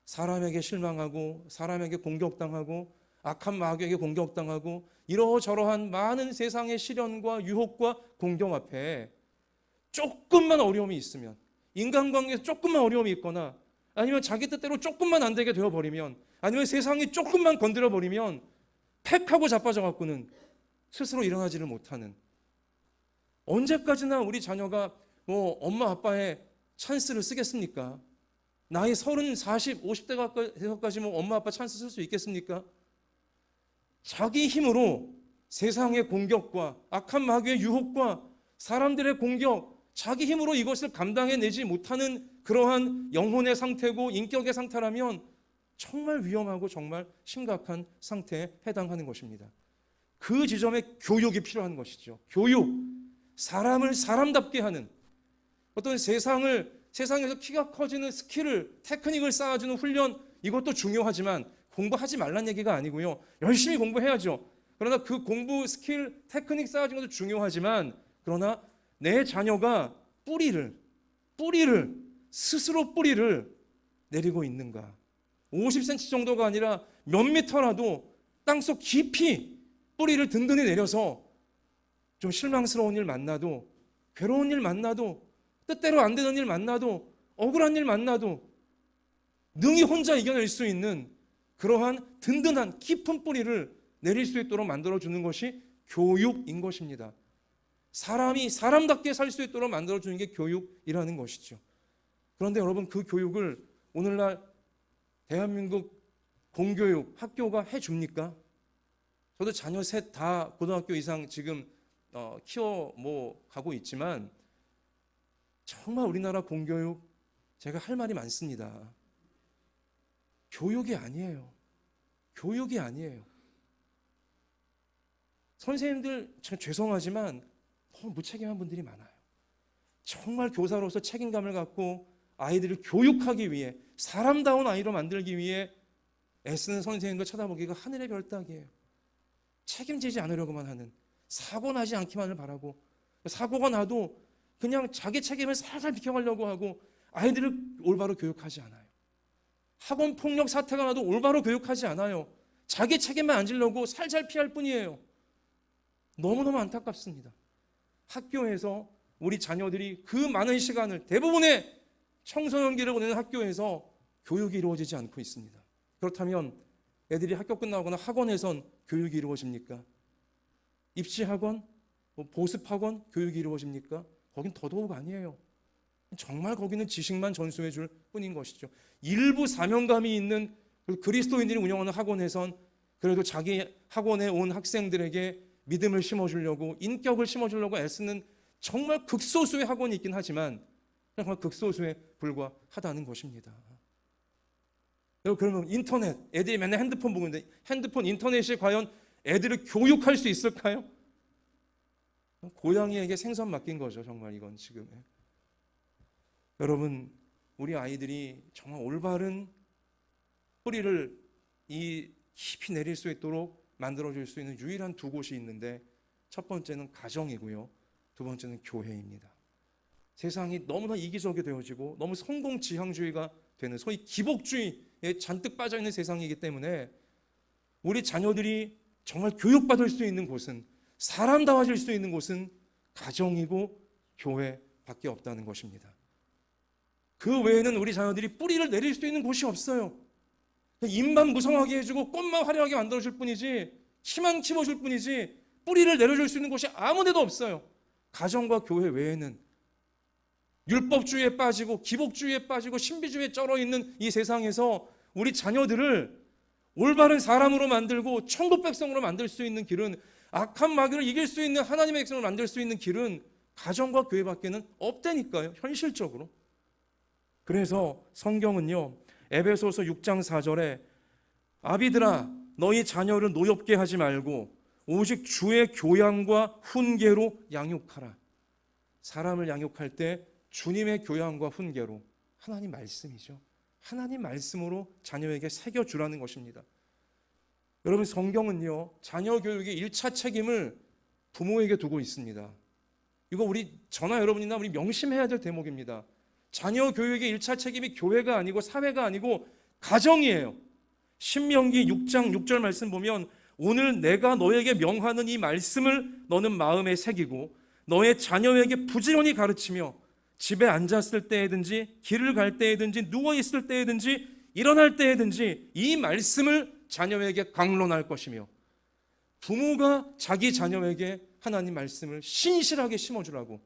사람에게 실망하고 사람에게 공격당하고 악한 마귀에게 공격당하고 이러저러한 많은 세상의 시련과 유혹과 공격 앞에 조금만 어려움이 있으면 인간관계에서 조금만 어려움이 있거나 아니면 자기 뜻대로 조금만 안 되게 되어버리면 아니면 세상이 조금만 건드려버리면 팩하고 자빠져 갖고는 스스로 일어나지를 못하는 언제까지나 우리 자녀가 뭐 엄마 아빠의 찬스를 쓰겠습니까? 나이 30, 40, 50대가 돼서까지 뭐 엄마 아빠 찬스 쓸 수 있겠습니까? 자기 힘으로 세상의 공격과 악한 마귀의 유혹과 사람들의 공격, 자기 힘으로 이것을 감당해내지 못하는 그러한 영혼의 상태고 인격의 상태라면 정말 위험하고 정말 심각한 상태에 해당하는 것입니다. 그 지점에 교육이 필요한 것이죠. 교육, 사람을 사람답게 하는 어떤 세상에서 키가 커지는 스킬을 테크닉을 쌓아주는 훈련 이것도 중요하지만 공부하지 말란 얘기가 아니고요. 열심히 공부해야죠. 그러나 그 공부 스킬 테크닉 쌓아주는 것도 중요하지만 그러나 내 자녀가 스스로 뿌리를 내리고 있는가 50cm 정도가 아니라 몇 미터라도 땅속 깊이 뿌리를 든든히 내려서 좀 실망스러운 일 만나도 괴로운 일 만나도 뜻대로 안 되는 일 만나도 억울한 일 만나도 능히 혼자 이겨낼 수 있는 그러한 든든한 깊은 뿌리를 내릴 수 있도록 만들어주는 것이 교육인 것입니다. 사람이 사람답게 살 수 있도록 만들어주는 게 교육이라는 것이죠. 그런데 여러분, 그 교육을 오늘날 대한민국 공교육 학교가 해줍니까? 저도 자녀 셋 다 고등학교 이상 지금 키워 가고 있지만 정말 우리나라 공교육 제가 할 말이 많습니다. 교육이 아니에요. 교육이 아니에요. 선생님들 참 죄송하지만 너무 무책임한 분들이 많아요. 정말 교사로서 책임감을 갖고 아이들을 교육하기 위해, 사람다운 아이로 만들기 위해 애쓰는 선생님들 쳐다보기가 하늘의 별 따기예요. 책임지지 않으려고만 하는, 사고 나지 않기만을 바라고, 사고가 나도 그냥 자기 책임을 살살 비켜가려고 하고 아이들을 올바로 교육하지 않아요. 학원 폭력 사태가 나도 올바로 교육하지 않아요. 자기 책임만 안 지려고 살살 피할 뿐이에요. 너무너무 안타깝습니다. 학교에서 우리 자녀들이 그 많은 시간을, 대부분의 청소년기를 보내는 학교에서 교육이 이루어지지 않고 있습니다. 그렇다면 애들이 학교 끝나거나 학원에선 교육이 이루어집니까? 입시학원, 보습학원 교육이 이루어집니까? 거긴 더더욱 아니에요. 정말 거기는 지식만 전수해 줄 뿐인 것이죠. 일부 사명감이 있는 그리스도인들이 운영하는 학원에선 그래도 자기 학원에 온 학생들에게 믿음을 심어주려고, 인격을 심어주려고 애쓰는 정말 극소수의 학원이 있긴 하지만 정말 극소수에 불과하다는 것입니다. 그러면 인터넷, 애들이 맨날 핸드폰 보고 있는데 핸드폰, 인터넷이 과연 애들을 교육할 수 있을까요? 고양이에게 생선 맡긴 거죠. 정말 이건 지금. 여러분, 우리 아이들이 정말 올바른 뿌리를 깊이 내릴 수 있도록 만들어줄 수 있는 유일한 두 곳이 있는데, 첫 번째는 가정이고요, 두 번째는 교회입니다. 세상이 너무나 이기적이 되어지고 너무 성공지향주의가 되는 소위 기복주의에 잔뜩 빠져있는 세상이기 때문에 우리 자녀들이 정말 교육받을 수 있는 곳은, 사람다워질 수 있는 곳은 가정이고 교회밖에 없다는 것입니다. 그 외에는 우리 자녀들이 뿌리를 내릴 수 있는 곳이 없어요. 입만 무성하게 해주고 꽃만 화려하게 만들어줄 뿐이지, 키만 키워줄 뿐이지 뿌리를 내려줄 수 있는 곳이 아무 데도 없어요. 가정과 교회 외에는 율법주의에 빠지고 기복주의에 빠지고 신비주의에 쩔어있는 이 세상에서 우리 자녀들을 올바른 사람으로 만들고 천국 백성으로 만들 수 있는 길은, 악한 마귀를 이길 수 있는 하나님의 백성을 만들 수 있는 길은 가정과 교회밖에는 없다니까요, 현실적으로. 그래서 성경은요, 에베소서 6장 4절에 아비들아 너희 자녀를 노엽게 하지 말고 오직 주의 교양과 훈계로 양육하라. 사람을 양육할 때 주님의 교양과 훈계로, 하나님 말씀이죠. 하나님 말씀으로 자녀에게 새겨주라는 것입니다. 여러분, 성경은요, 자녀 교육의 1차 책임을 부모에게 두고 있습니다. 이거 우리 저나 여러분이나 우리 명심해야 될 대목입니다. 자녀 교육의 1차 책임이 교회가 아니고 사회가 아니고 가정이에요. 신명기 6장 6절 말씀 보면 오늘 내가 너에게 명하는 이 말씀을 너는 마음에 새기고 너의 자녀에게 부지런히 가르치며 집에 앉았을 때에든지 길을 갈 때에든지 누워있을 때에든지 일어날 때에든지 이 말씀을 자녀에게 강론할 것이며, 부모가 자기 자녀에게 하나님 말씀을 신실하게 심어주라고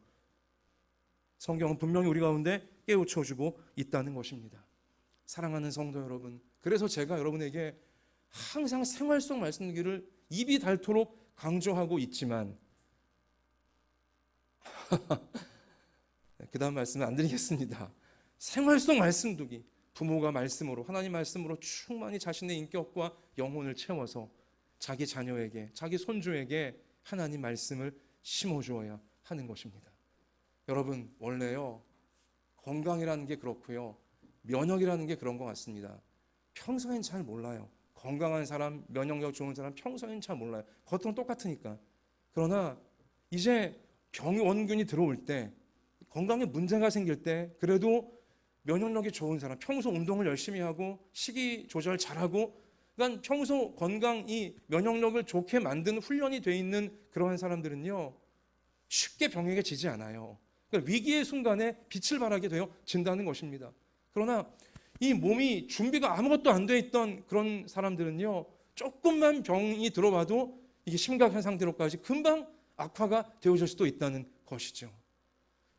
성경은 분명히 우리 가운데 깨우쳐주고 있다는 것입니다. 사랑하는 성도 여러분, 그래서 제가 여러분에게 항상 생활 속 말씀기를 입이 닳도록 강조하고 있지만 그 다음 말씀은 안 드리겠습니다. 생활 속 말씀 두기, 부모가 말씀으로, 하나님 말씀으로 충만히 자신의 인격과 영혼을 채워서 자기 자녀에게, 자기 손주에게 하나님 말씀을 심어주어야 하는 것입니다. 여러분, 원래요, 건강이라는 게 그렇고요, 면역이라는 게 그런 것 같습니다. 평소엔 잘 몰라요. 건강한 사람, 면역력 좋은 사람 평소엔 잘 몰라요. 겉으로는 똑같으니까. 그러나 이제 병원균이 들어올 때, 건강에 문제가 생길 때, 그래도 면역력이 좋은 사람, 평소 운동을 열심히 하고 식이 조절 잘하고, 그러니까 평소 건강, 이 면역력을 좋게 만드는 훈련이 돼 있는 그러한 사람들은요, 쉽게 병에게 지지 않아요. 그러니까 위기의 순간에 빛을 발하게 되어진다는 것입니다. 그러나 이 몸이 준비가 아무것도 안 돼 있던 그런 사람들은요, 조금만 병이 들어와도 이게 심각한 상태로까지 금방 악화가 되어질 수도 있다는 것이죠.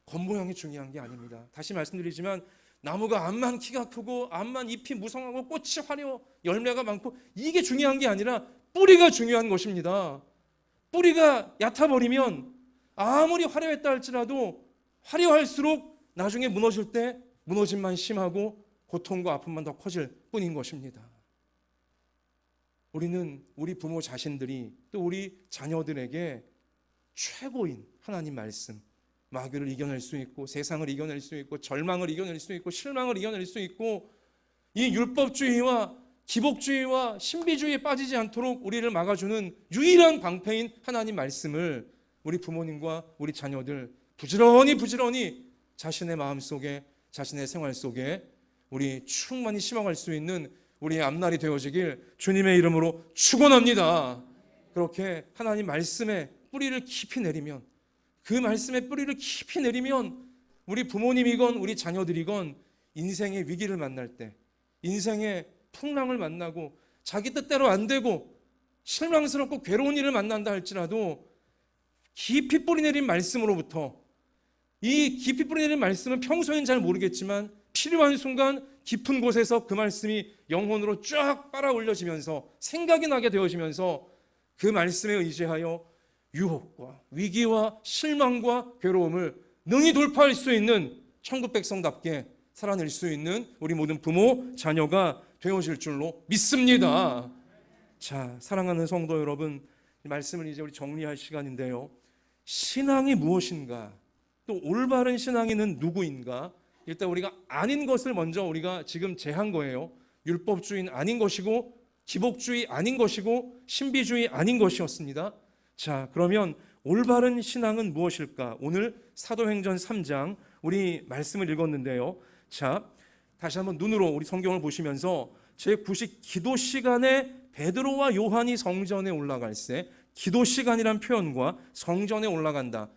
겉모양이 중요한 게 아닙니다. 다시 말씀드리지만 나무가 암만 키가 크고 암만 잎이 무성하고 꽃이 화려 열매가 많고 이게 중요한 게 아니라 뿌리가 중요한 것입니다. 뿌리가 얕아버리면 아무리 화려했다 할지라도 화려할수록 나중에 무너질 때 무너짐만 심하고 고통과 아픔만 더 커질 뿐인 것입니다. 우리는 우리 부모 자신들이 또 우리 자녀들에게 최고인 하나님 말씀, 마귀를 이겨낼 수 있고 세상을 이겨낼 수 있고 절망을 이겨낼 수 있고 실망을 이겨낼 수 있고 이 율법주의와 기복주의와 신비주의에 빠지지 않도록 우리를 막아주는 유일한 방패인 하나님 말씀을 우리 부모님과 우리 자녀들 부지런히 자신의 마음속에 자신의 생활 속에 우리 충만히 심어갈 수 있는 우리의 앞날이 되어지길 주님의 이름으로 축원합니다. 그렇게 하나님 말씀에 뿌리를 깊이 내리면 그 말씀에 뿌리를 깊이 내리면 우리 부모님이건 우리 자녀들이건 인생의 위기를 만날 때 인생의 풍랑을 만나고 자기 뜻대로 안 되고 실망스럽고 괴로운 일을 만난다 할지라도 깊이 뿌리 내린 말씀으로부터 이 깊이 뿌리 내린 말씀은 평소엔 잘 모르겠지만 필요한 순간 깊은 곳에서 그 말씀이 영혼으로 쫙 빨아 올려지면서 생각이 나게 되어지면서 그 말씀에 의지하여 유혹과 위기와 실망과 괴로움을 능히 돌파할 수 있는 천국 백성답게 살아낼 수 있는 우리 모든 부모, 자녀가 되어질 줄로 믿습니다. 자, 사랑하는 성도 여러분, 이 말씀을 이제 우리 정리할 시간인데요. 신앙이 무엇인가? 또 올바른 신앙인은 누구인가? 일단 우리가 아닌 것을 먼저 우리가 지금 제한 거예요. 율법주의는 아닌 것이고 기복주의 아닌 것이고 신비주의 아닌 것이었습니다. 자, 그러면 올바른 신앙은 무엇일까? 오늘 사도행전 3장 우리 말씀을 읽었는데요. 자, 다시 한번 눈으로 우리 성경을 보시면서 제9식 기도 시간에 베드로와 요한이 성전에 올라갈 때 기도 시간이란 표현과 성전에 올라간다.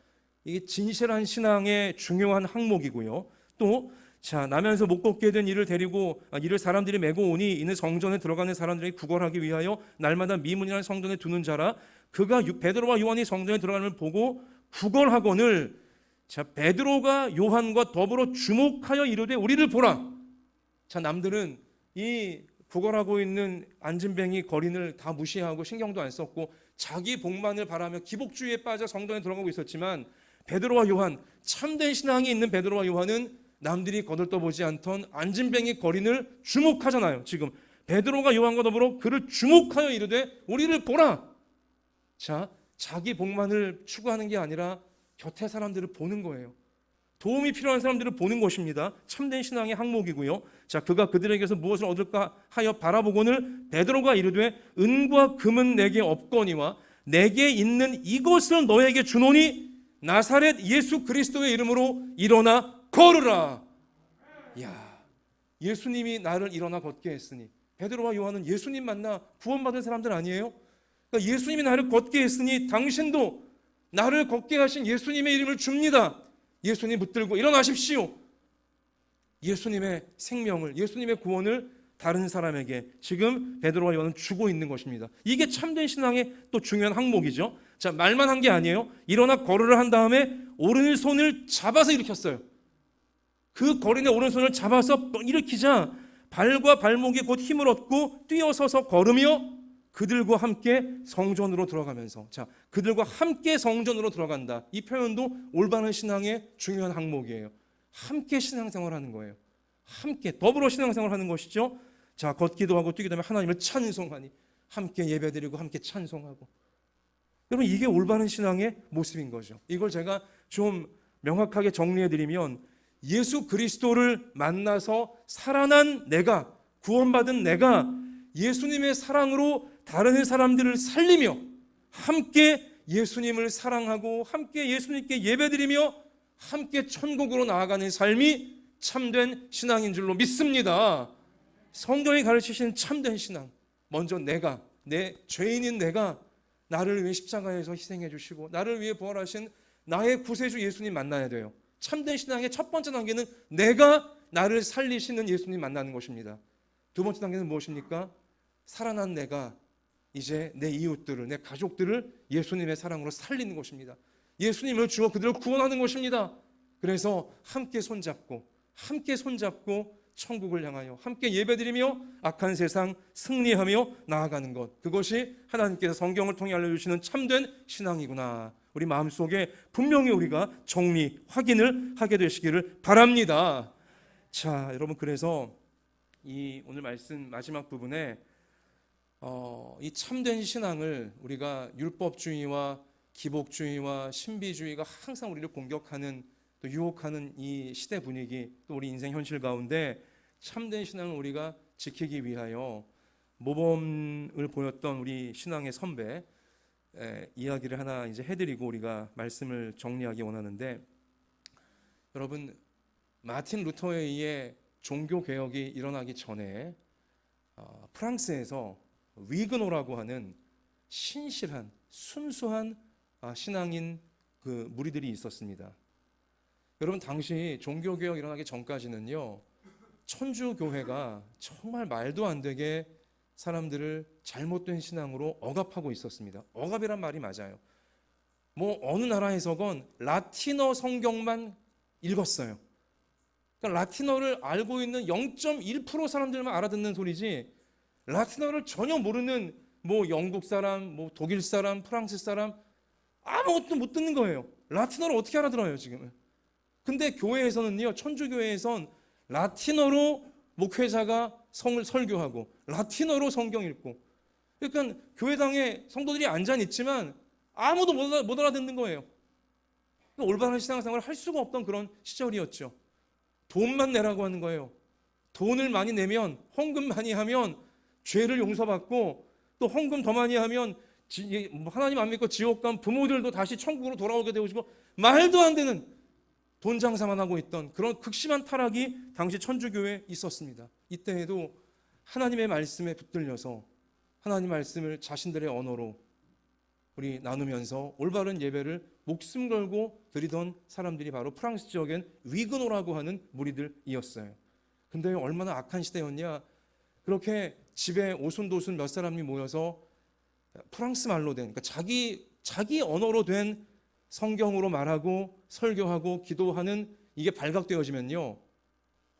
이게 진실한 신앙의 중요한 항목이고요. 또 자, 나면서 못 걷게 된 이를 데리고 이를 사람들이 메고 오니 이는 성전에 들어가는 사람들에게 구걸하기 위하여 날마다 미문이라는 성전에 두는 자라. 그가 베드로와 요한이 성전에 들어가는 걸 보고 구걸하거늘 자, 베드로가 요한과 더불어 주목하여 이르되 우리를 보라. 자, 남들은 이 구걸하고 있는 안진뱅이 거린을 다 무시하고 신경도 안 썼고 자기 복만을 바라며 기복주의에 빠져 성전에 들어가고 있었지만 베드로와 요한, 참된 신앙이 있는 베드로와 요한은 남들이 거들떠보지 않던 안진뱅이 거린을 주목하잖아요. 지금 베드로가 요한과 더불어 그를 주목하여 이르되 우리를 보라. 자, 자기 복만을 추구하는 게 아니라 곁에 사람들을 보는 거예요. 도움이 필요한 사람들을 보는 것입니다. 참된 신앙의 항목이고요. 자, 그가 그들에게서 무엇을 얻을까 하여 바라보고는 베드로가 이르되 은과 금은 내게 없거니와 내게 있는 이것을 너에게 주노니 나사렛 예수 그리스도의 이름으로 일어나 걸으라. 야, 예수님이 나를 일어나 걷게 했으니 베드로와 요한은 예수님 만나 구원받은 사람들 아니에요? 그러니까 예수님이 나를 걷게 했으니 당신도 나를 걷게 하신 예수님의 이름을 줍니다. 예수님 붙들고 일어나십시오. 예수님의 생명을, 예수님의 구원을 다른 사람에게 지금 베드로와 요한은 주고 있는 것입니다. 이게 참된 신앙의 또 중요한 항목이죠. 자, 말만 한 게 아니에요. 일어나 걸으라 한 다음에 오른손을 잡아서 일으켰어요. 그 거린의 오른손을 잡아서 일으키자 발과 발목이 곧 힘을 얻고 뛰어서서 걸으며 그들과 함께 성전으로 들어가면서, 자, 그들과 함께 성전으로 들어간다. 이 표현도 올바른 신앙의 중요한 항목이에요. 함께 신앙생활하는 거예요. 함께 더불어 신앙생활하는 것이죠. 자, 걷기도 하고 뛰기도 하며 하나님을 찬송하니 함께 예배드리고 함께 찬송하고. 여러분, 이게 올바른 신앙의 모습인 거죠. 이걸 제가 좀 명확하게 정리해드리면 예수 그리스도를 만나서 살아난 내가, 구원받은 내가 예수님의 사랑으로 다른 사람들을 살리며 함께 예수님을 사랑하고 함께 예수님께 예배드리며 함께 천국으로 나아가는 삶이 참된 신앙인 줄로 믿습니다. 성경이 가르치시는 참된 신앙, 먼저 내가, 내 죄인인 내가 나를 위해 십자가에서 희생해 주시고 나를 위해 부활하신 나의 구세주 예수님 만나야 돼요. 참된 신앙의 첫 번째 단계는 내가 나를 살리시는 예수님 만나는 것입니다. 두 번째 단계는 무엇입니까? 살아난 내가 이제 내 이웃들을, 내 가족들을 예수님의 사랑으로 살리는 것입니다. 예수님을 주어 그들을 구원하는 것입니다. 그래서 함께 손잡고 천국을 향하여 함께 예배드리며 악한 세상 승리하며 나아가는 것, 그것이 하나님께서 성경을 통해 알려주시는 참된 신앙이구나. 우리 마음속에 분명히 우리가 정리, 확인을 하게 되시기를 바랍니다. 자, 여러분, 그래서 이 오늘 말씀 마지막 부분에 이 참된 신앙을 우리가 율법주의와 기복주의와 신비주의가 항상 우리를 공격하는, 또 유혹하는 이 시대 분위기, 또 우리 인생 현실 가운데 참된 신앙을 우리가 지키기 위하여 모범을 보였던 우리 신앙의 선배 이야기를 하나 이제 해드리고 우리가 말씀을 정리하기 원하는데, 여러분, 마틴 루터에 의해 종교 개혁이 일어나기 전에 프랑스에서 위그노라고 하는 신실한 순수한 신앙인 그 무리들이 있었습니다. 여러분, 당시 종교 개혁 일어나기 전까지는요, 천주교회가 정말 말도 안 되게 사람들을 잘못된 신앙으로 억압하고 있었습니다. 억압이란 말이 맞아요. 뭐 어느 나라에서건 라틴어 성경만 읽었어요. 그러니까 라틴어를 알고 있는 0.1% 사람들만 알아듣는 소리지, 라틴어를 전혀 모르는 뭐 영국 사람, 뭐 독일 사람, 프랑스 사람 아무것도 못 듣는 거예요. 라틴어를 어떻게 알아들어요 지금은? 근데 교회에서는요, 천주교회에선 라틴어로 목회자가 성을 설교하고 라틴어로 성경 읽고, 그러니까 교회당에 성도들이 앉아 있지만 아무도 못 알아듣는 거예요. 그러니까 올바른 신앙생활을 할 수가 없던 그런 시절이었죠. 돈만 내라고 하는 거예요. 돈을 많이 내면, 헌금 많이 하면 죄를 용서받고, 또 헌금 더 많이 하면 하나님 안 믿고 지옥 간 부모들도 다시 천국으로 돌아오게 되어지고, 말도 안 되는 돈 장사만 하고 있던 그런 극심한 타락이 당시 천주교회에 있었습니다. 이때에도 하나님의 말씀에 붙들려서 하나님 말씀을 자신들의 언어로 우리 나누면서 올바른 예배를 목숨 걸고 드리던 사람들이 바로 프랑스 지역엔 위그노라고 하는 무리들이었어요. 근데 얼마나 악한 시대였냐. 그렇게 집에 오순도순 몇 사람이 모여서 프랑스 말로 된, 그러니까 자기 언어로 된 성경으로 말하고 설교하고 기도하는 이게 발각되어지면요,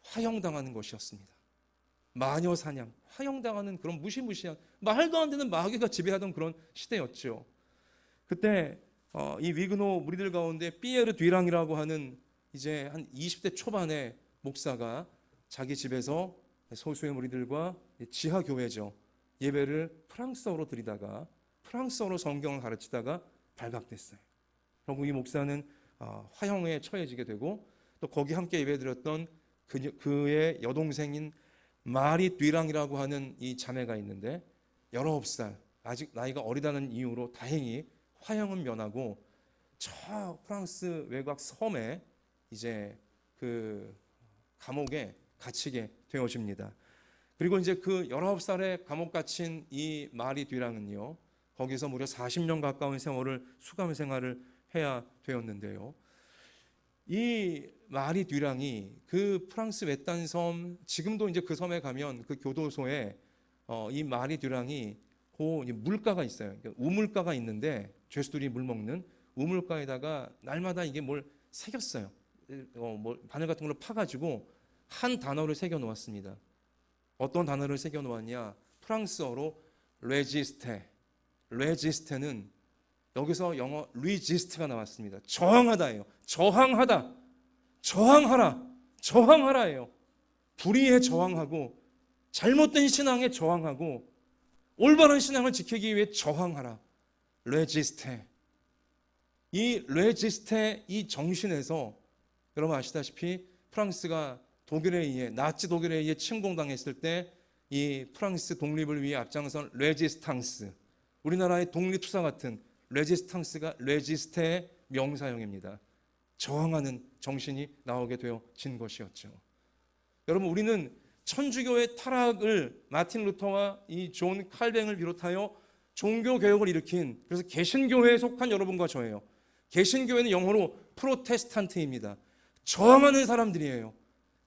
화형당하는 것이었습니다. 마녀 사냥, 화형당하는 그런 무시무시한 말도 안 되는 마귀가 지배하던 그런 시대였죠. 그때 이 위그노 무리들 가운데 피에르 뒤랑이라고 하는 이제 한 20대 초반의 목사가 자기 집에서 소수의 무리들과 지하 교회죠, 예배를 프랑스어로 드리다가 프랑스어로 성경을 가르치다가 발각됐어요. 결국 이 목사는 화형에 처해지게 되고, 또 거기 함께 예배드렸던 그의 여동생인 마리 뒤랑이라고 하는 이 자매가 있는데 19살, 아직 나이가 어리다는 이유로 다행히 화형은 면하고 저 프랑스 외곽 섬에 이제 그 감옥에 갇히게 되어집니다. 그리고 이제 그 19살에 감옥 갇힌 이 마리 뒤랑은요, 거기서 무려 40년 가까운 세월을 수감 생활을 해야 되었는데요. 이 마리 뒤랑이 그 프랑스 외딴 섬, 지금도 이제 그 섬에 가면 그 교도소에 이 마리 뒤랑이 그 물가가 있어요. 우물가가 있는데 죄수들이 물 먹는 우물가에다가 날마다 이게 뭘 새겼어요. 뭐 바늘 같은 걸로 파가지고 한 단어를 새겨 놓았습니다. 어떤 단어를 새겨 놓았냐? 프랑스어로 레지스테. 레지스테는 여기서 영어 리지스트가 나왔습니다. 저항하다예요. 저항하다. 저항하라. 저항하라예요. 불의에 저항하고, 잘못된 신앙에 저항하고, 올바른 신앙을 지키기 위해 저항하라. 레지스테. 이 레지스테 이 정신에서 여러분 아시다시피 프랑스가 독일에 의해, 나치 독일에 의해 침공당했을 때 이 프랑스 독립을 위해 앞장선 레지스탕스, 우리나라의 독립투사 같은 레지스탕스가 레지스테의 명사형입니다. 저항하는 정신이 나오게 되어진 것이었죠. 여러분, 우리는 천주교의 타락을 마틴 루터와 이 존 칼뱅을 비롯하여 종교 개혁을 일으킨, 그래서 개신교회에 속한 여러분과 저예요. 개신교회는 영어로 프로테스탄트입니다. 저항하는 사람들이에요.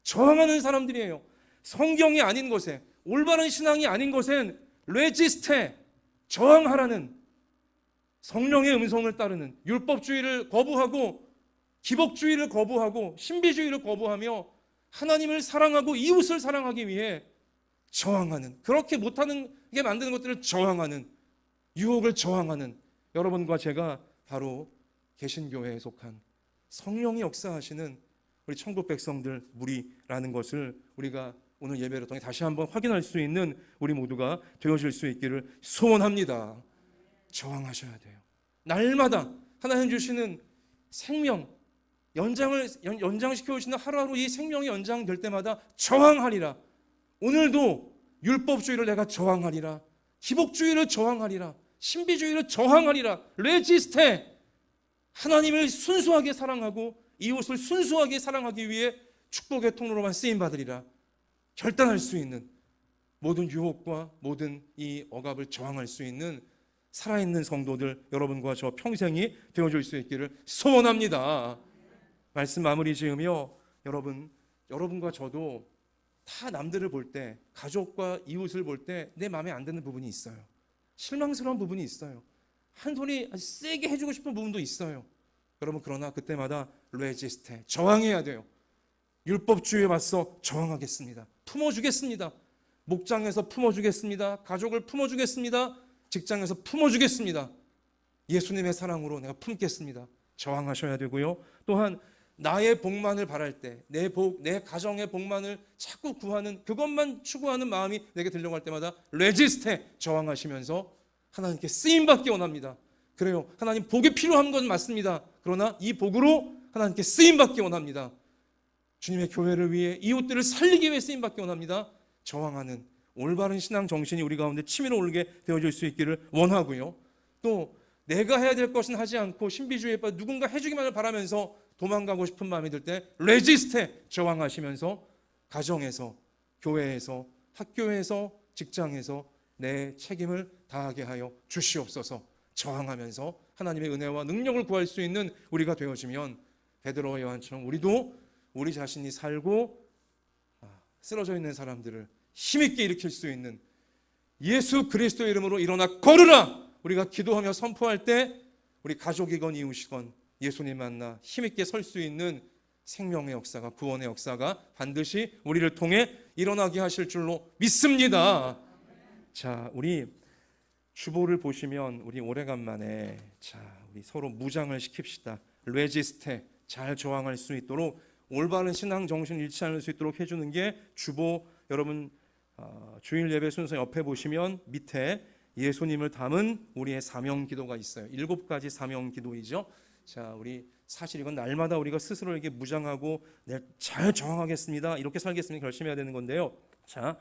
저항하는 사람들이에요. 성경이 아닌 것에, 올바른 신앙이 아닌 것엔 레지스테, 저항하라는 성령의 음성을 따르는 율법주의를 거부하고 기복주의를 거부하고 신비주의를 거부하며 하나님을 사랑하고 이웃을 사랑하기 위해 저항하는, 그렇게 못하는 게 만드는 것들을 저항하는, 유혹을 저항하는 여러분과 제가 바로 개신교회에 속한 성령이 역사하시는 우리 천국 백성들 무리라는 것을 우리가 오늘 예배를 통해 다시 한번 확인할 수 있는 우리 모두가 되어질 수 있기를 소원합니다. 저항하셔야 돼요. 날마다 하나님 주시는 생명 연장시켜 오시는 하루하루 이 생명이 연장될 때마다 저항하리라. 오늘도 율법주의를 내가 저항하리라. 기복주의를 저항하리라. 신비주의를 저항하리라. 레지스테. 하나님을 순수하게 사랑하고 이웃을 순수하게 사랑하기 위해 축복의 통로로만 쓰임 받으리라. 결단할 수 있는 모든 유혹과 모든 이 억압을 저항할 수 있는 살아있는 성도들 여러분과 저 평생이 되어줄 수 있기를 소원합니다. 말씀 마무리 지으며 여러분과 저도 다 남들을 볼 때, 가족과 이웃을 볼 때 내 마음에 안 드는 부분이 있어요. 실망스러운 부분이 있어요. 한 소리 아주 세게 해주고 싶은 부분도 있어요. 여러분, 그러나 그때마다 레지스테, 저항해야 돼요. 율법주의에 맞서 저항하겠습니다. 품어주겠습니다. 목장에서 품어주겠습니다. 가족을 품어주겠습니다. 직장에서 품어주겠습니다. 예수님의 사랑으로 내가 품겠습니다. 저항하셔야 되고요. 또한 나의 복만을 바랄 때, 내 가정의 복만을 자꾸 구하는, 그것만 추구하는 마음이 내게 들려고 할 때마다 레지스테, 저항하시면서 하나님께 쓰임받기 원합니다. 그래요, 하나님 복이 필요한 건 맞습니다. 그러나 이 복으로 하나님께 쓰임받기 원합니다. 주님의 교회를 위해 이웃들을 살리기 위해 쓰임받기 원합니다. 저항하는 올바른 신앙 정신이 우리 가운데 치밀어 오르게 되어질 수 있기를 원하고요. 또 내가 해야 될 것은 하지 않고 신비주의에 빠져 누군가 해주기만을 바라면서 도망가고 싶은 마음이 들 때 레지스테, 저항하시면서 가정에서, 교회에서, 학교에서, 직장에서 내 책임을 다하게 하여 주시옵소서. 저항하면서 하나님의 은혜와 능력을 구할 수 있는 우리가 되어지면 베드로와 요한처럼 우리도 우리 자신이 살고 쓰러져 있는 사람들을 힘있게 일으킬 수 있는 예수 그리스도의 이름으로 일어나 걸으라! 우리가 기도하며 선포할 때 우리 가족이건 이웃이건 예수님 만나 힘있게 설 수 있는 생명의 역사가, 구원의 역사가 반드시 우리를 통해 일어나게 하실 줄로 믿습니다. 자, 우리 주보를 보시면 우리 오래간만에 우리 서로 무장을 시킵시다. 레지스테, 잘 저항할 수 있도록 올바른 신앙 정신 잃지 않을 수 있도록 해주는 게 주보. 여러분 주일 예배 순서 옆에 보시면 밑에 예수님을 담은 우리의 사명 기도가 있어요. 7가지 사명 기도이죠. 자, 우리 사실 이건 날마다 우리가 스스로에게 무장하고 잘 저항하겠습니다, 이렇게 살겠습니다 결심해야 되는 건데요. 자,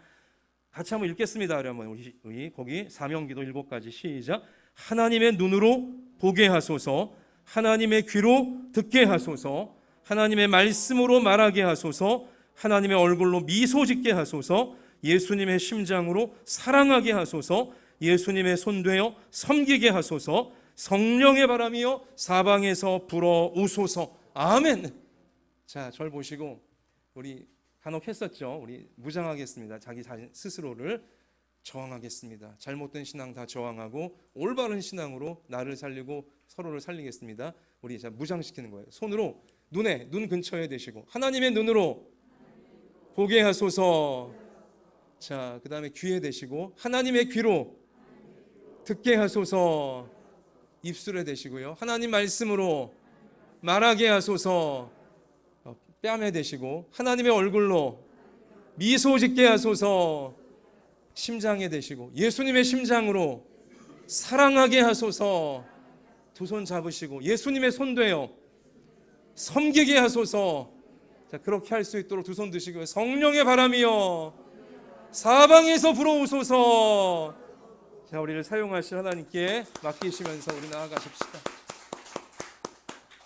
같이 한번 읽겠습니다. 그러면 우리 거기 사명기도 7가지 시작. 하나님의 눈으로 보게 하소서, 하나님의 귀로 듣게 하소서, 하나님의 말씀으로 말하게 하소서, 하나님의 얼굴로 미소 짓게 하소서, 예수님의 심장으로 사랑하게 하소서, 예수님의 손되어 섬기게 하소서, 성령의 바람이여 사방에서 불어오소서. 아멘. 자, 절 보시고 우리 간혹 했었죠. 우리 무장하겠습니다. 자기 자신 스스로를 저항하겠습니다. 잘못된 신앙 다 저항하고 올바른 신앙으로 나를 살리고 서로를 살리겠습니다. 우리 자 무장시키는 거예요. 손으로 눈 근처에 대시고 하나님의 눈으로 보게 하소서. 자, 그 다음에 귀에 대시고 하나님의 귀로 듣게 하소서. 입술에 대시고요. 하나님 말씀으로 말하게 하소서. 뺨에 대시고 하나님의 얼굴로 미소 짓게 하소서. 심장에 대시고 예수님의 심장으로 사랑하게 하소서. 두 손 잡으시고 예수님의 손 되어 섬기게 하소서. 자, 그렇게 할 수 있도록 두 손 드시고요. 성령의 바람이여 사방에서 불어오소서. 자, 우리를 사용하실 하나님께 맡기시면서 우리 나아가십시다.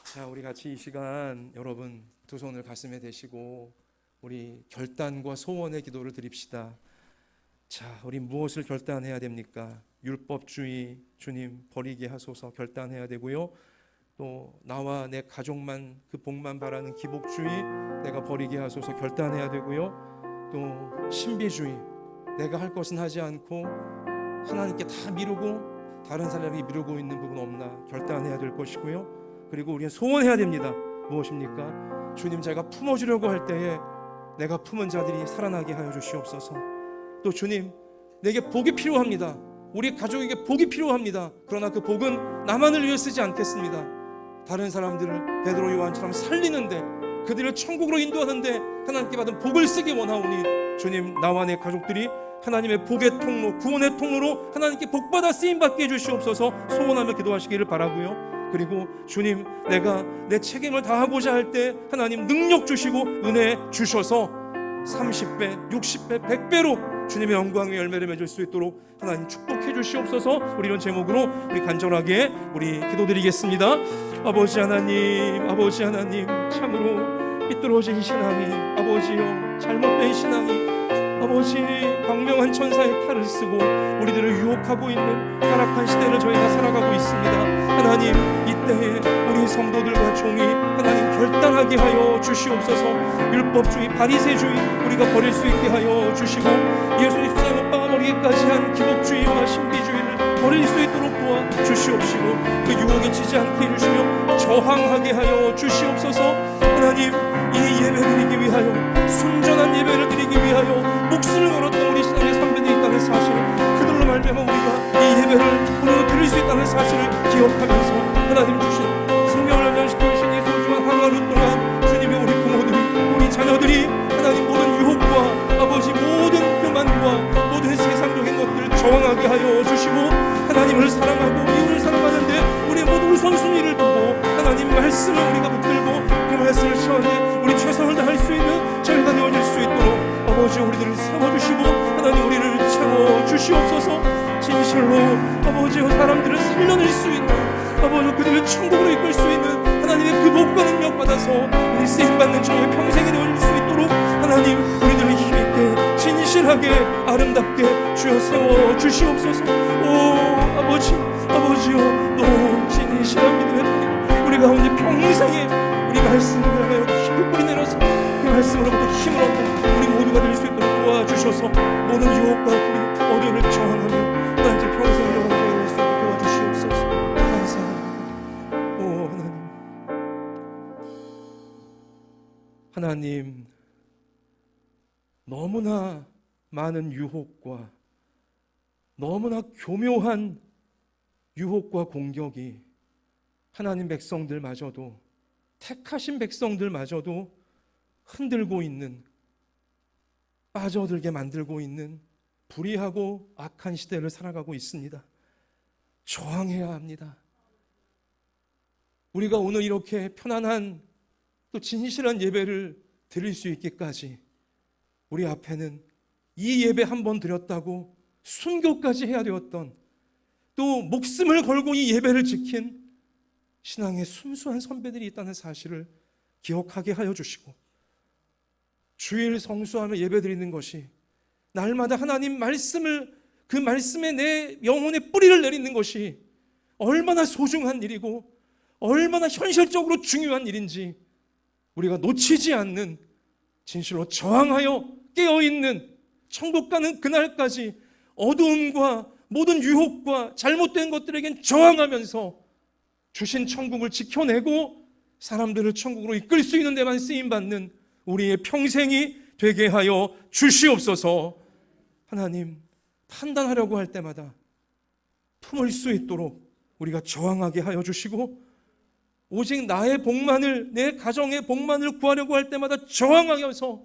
자, 우리 같이 이 시간 여러분 두 손을 가슴에 대시고 우리 결단과 소원의 기도를 드립시다. 자, 우리 무엇을 결단해야 됩니까? 율법주의 주님 버리게 하소서 결단해야 되고요. 또 나와 내 가족만 그 복만 바라는 기복주의 내가 버리게 하소서 결단해야 되고요. 또 신비주의 내가 할 것은 하지 않고 하나님께 다 미루고 다른 사람이 미루고 있는 부분 없나 결단해야 될 것이고요. 그리고 우리는 소원해야 됩니다. 무엇입니까? 주님, 제가 품어주려고 할 때에 내가 품은 자들이 살아나게 하여 주시옵소서. 또 주님, 내게 복이 필요합니다. 우리 가족에게 복이 필요합니다. 그러나 그 복은 나만을 위해 쓰지 않겠습니다. 다른 사람들을 베드로 요한처럼 살리는데, 그들을 천국으로 인도하는데 하나님께 받은 복을 쓰기 원하오니 주님, 나와 내 가족들이 하나님의 복의 통로, 구원의 통로로 하나님께 복받아 쓰임받게 해주시옵소서 소원하며 기도하시기를 바라고요. 그리고 주님, 내가 내 책임을 다하고자 할 때 하나님 능력 주시고 은혜 주셔서 30배, 60배, 100배로 주님의 영광의 열매를 맺을 수 있도록 하나님 축복해 주시옵소서. 우리 이런 제목으로 우리 간절하게 우리 기도드리겠습니다. 아버지 하나님, 아버지 하나님, 참으로 삐뚤어진 신앙이, 아버지여 잘못된 신앙이, 아버지 광명한 천사의 칼을 쓰고 우리들을 유혹하고 있는 타락한 시대를 저희가 살아가고 있습니다. 하나님, 이때에 우리 성도들과 종이 하나님 결단하게 하여 주시옵소서. 율법주의, 바리새주의 우리가 버릴 수 있게 하여 주시고, 예수 십자가에 못 박아 버리기까지 한 기복주의와 신비주의를 버릴 수 있도록 도와 주시옵시고, 그 유혹에 지지 않게 해주시며 저항하게 하여 주시옵소서. 하나님, 이 예배 드리기 위하여, 순전한 예배를 드리기 위하여 목숨을 걸었던 우리 신앙의 선배들이 있다는 사실, 그들로 말미암아 우리가 이 예배를 오늘 드릴 수 있다는 사실을 기억하면서 하나님 주신 생명을 연장시키고 계신 이 소중한 하루 동안 주님의 우리 부모들이, 우리 자녀들이 하나님 모든 유혹과 아버지 모든 교만과 모든 세상적인 것들을 저항하게 하여 주시고, 하나님을 사랑하고 이웃을 사랑하는데 우리의 모든 우선순위를 두고 하나님 말씀을 우리가 붙들고 그 말씀을 시원해 우리 최선을 다할 수 있는 저희가 되어질 수 있도록 아버지 우리들을 세워주시고 하나님 우리를 채워주시옵소서. 진실로 아버지 사람들을 살려낼 수 있는, 아버지 그들을 천국으로 이끌 수 있는 하나님의 그 복과 능력 받아서 우리 쓰임받는 저희의 평생이 되어질 수 있도록 하나님 우리들을 힘있게 진실하게 아름답게 주여 세워주시옵소서. 오 아버지, 아버지여, 너 진실한 믿음의 뿌리 우리 가운데 평생에 우리 말씀을 향하여 깊이 뿌리 내려서 그 말씀으로부터 힘을 얻는 우리 모두가 될 수 있도록 도와주셔서 모든 유혹과 우리 어려움을 저항하며 하나님 평생을 영원히 할 수 있도록 도와주시옵소서. 감사합니다. 오 하나님, 너무나 많은 유혹과 너무나 교묘한 유혹과 공격이 하나님 백성들마저도, 택하신 백성들마저도 흔들고 있는, 빠져들게 만들고 있는 불의하고 악한 시대를 살아가고 있습니다. 저항해야 합니다. 우리가 오늘 이렇게 편안한 또 진실한 예배를 드릴 수 있기까지 우리 앞에는 이 예배 한 번 드렸다고 순교까지 해야 되었던, 또 목숨을 걸고 이 예배를 지킨 신앙의 순수한 선배들이 있다는 사실을 기억하게 하여 주시고, 주일 성수하며 예배 드리는 것이 날마다 하나님 말씀을, 그 말씀에 내 영혼의 뿌리를 내리는 것이 얼마나 소중한 일이고 얼마나 현실적으로 중요한 일인지 우리가 놓치지 않는, 진실로 저항하여 깨어있는, 천국 가는 그날까지 어두움과 모든 유혹과 잘못된 것들에겐 저항하면서 주신 천국을 지켜내고 사람들을 천국으로 이끌 수 있는 데만 쓰임받는 우리의 평생이 되게 하여 주시옵소서. 하나님, 판단하려고 할 때마다 품을 수 있도록 우리가 저항하게 하여 주시고, 오직 나의 복만을, 내 가정의 복만을 구하려고 할 때마다 저항하여서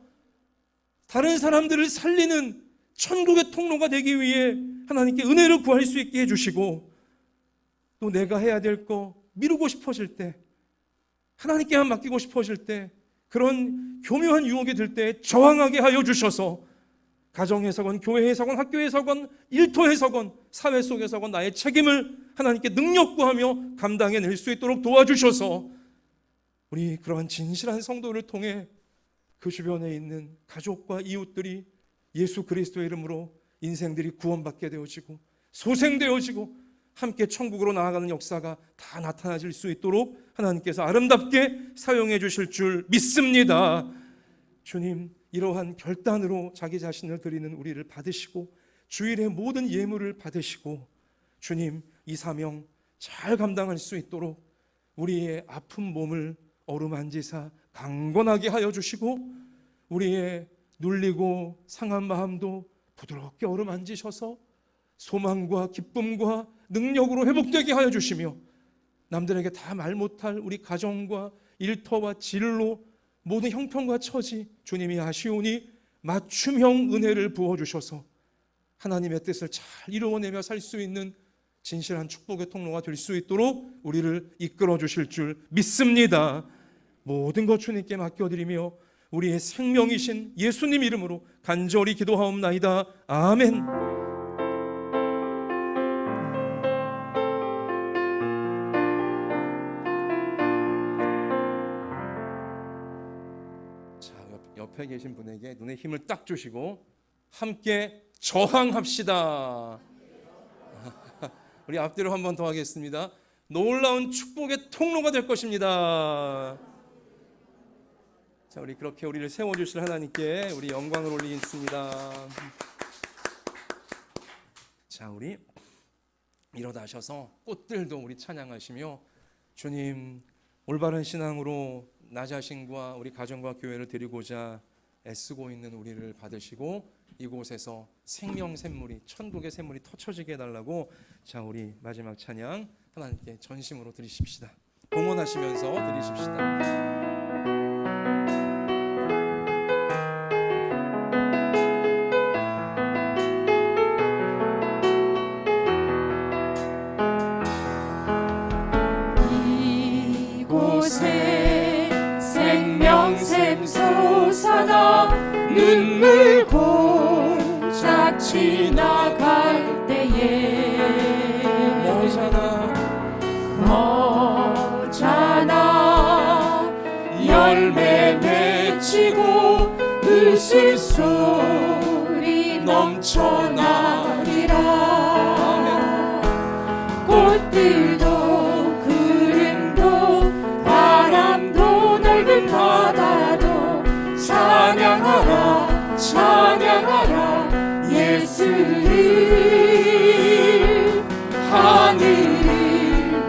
다른 사람들을 살리는 천국의 통로가 되기 위해 하나님께 은혜를 구할 수 있게 해주시고, 또 내가 해야 될 거 미루고 싶어질 때, 하나님께만 맡기고 싶어질 때, 그런 교묘한 유혹이 들 때 저항하게 하여 주셔서 가정에서건 교회에서건 학교에서건 일터에서건 사회 속에서건 나의 책임을 하나님께 능력 구하며 감당해낼 수 있도록 도와주셔서 우리 그러한 진실한 성도를 통해 그 주변에 있는 가족과 이웃들이 예수 그리스도의 이름으로 인생들이 구원받게 되어지고 소생되어지고 함께 천국으로 나아가는 역사가 다 나타나질 수 있도록 하나님께서 아름답게 사용해 주실 줄 믿습니다. 주님, 이러한 결단으로 자기 자신을 드리는 우리를 받으시고 주일의 모든 예물을 받으시고, 주님 이 사명 잘 감당할 수 있도록 우리의 아픈 몸을 어루만지사 강건하게 하여 주시고 우리의 눌리고 상한 마음도 부드럽게 어루만지셔서 소망과 기쁨과 능력으로 회복되게 하여 주시며 남들에게 다 말 못할 우리 가정과 일터와 진로 모든 형편과 처지 주님이 아시오니 맞춤형 은혜를 부어주셔서 하나님의 뜻을 잘 이루어내며 살 수 있는 진실한 축복의 통로가 될 수 있도록 우리를 이끌어 주실 줄 믿습니다. 모든 것 주님께 맡겨드리며 우리의 생명이신 예수님 이름으로 간절히 기도하옵나이다. 아멘. 자, 옆에 계신 분에게 눈에 힘을 딱 주시고 함께 저항합시다. 우리 앞뒤로 한 번 더 하겠습니다. 놀라운 축복의 통로가 될 것입니다. 자, 우리 그렇게 우리를 세워주실 하나님께 우리 영광을 올리겠습니다. 자, 우리 일어나셔서 꽃들도 우리 찬양하시며 주님 올바른 신앙으로 나 자신과 우리 가정과 교회를 드리고자 애쓰고 있는 우리를 받으시고 이곳에서 생명 샘물이 천국의 샘물이 터쳐지게 해달라고 자 우리 마지막 찬양 하나님께 전심으로 드리십시다. 봉헌하시면서 드리십시다. 이곳에 생명샘 솟아나 눈물 고작 지나갈 때에 머잖아 열매 맺히고 웃을 소리 넘쳐나리라. 꽃들도 구름도 바람도 넓은 바다도 찬양하라 찬양하라 예수를. 하늘을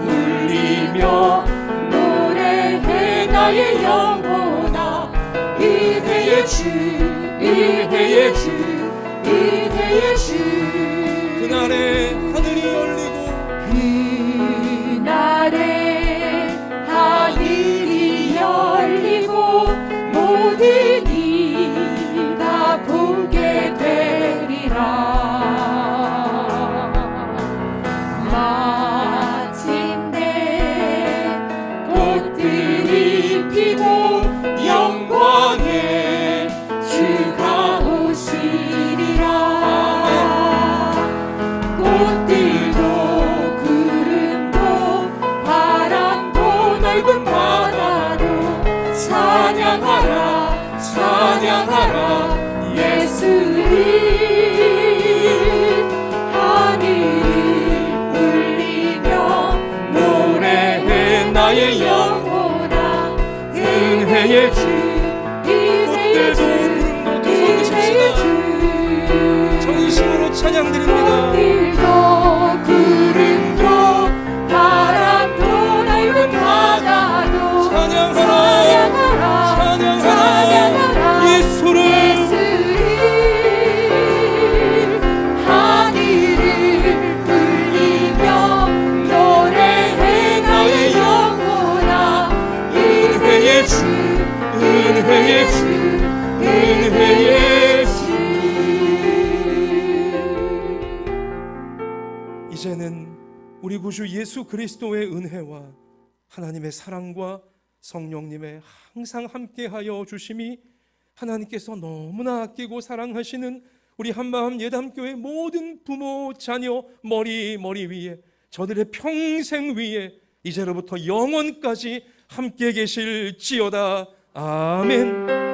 울리며 노래해 나의 영혼아 은혜의 주 은혜의 주 은혜의 주. 그날에 하늘이 열리고 그날에 하늘이 열리고 모든 이가 보게 되리라. 마침내 꽃들이 피고 영광의 주가 오시리라. 꽃들도 구름도 바람도 넓은 바다도 찬양하라 찬양하라 예수를. 하늘을 울리며 노래해 나의 영혼아 은혜의 주 은혜의 주 은혜의 주. 전심으로 찬양드립니다. 꽃들도 구름도 바람도 넓은 바다도 찬양하라 찬양하라 예수를. 하늘을 울리며 노래해 나의 영혼아 은혜의 주 은혜의 주 은혜의 주. 이제는 우리 구주 예수 그리스도의 은혜와 하나님의 사랑과 성령님의 항상 함께하여 주심이 하나님께서 너무나 아끼고 사랑하시는 우리 한마음 예담교회 모든 부모 자녀 머리 위에 저들의 평생 위에 이제로부터 영원까지 함께 계실지어다. 아멘.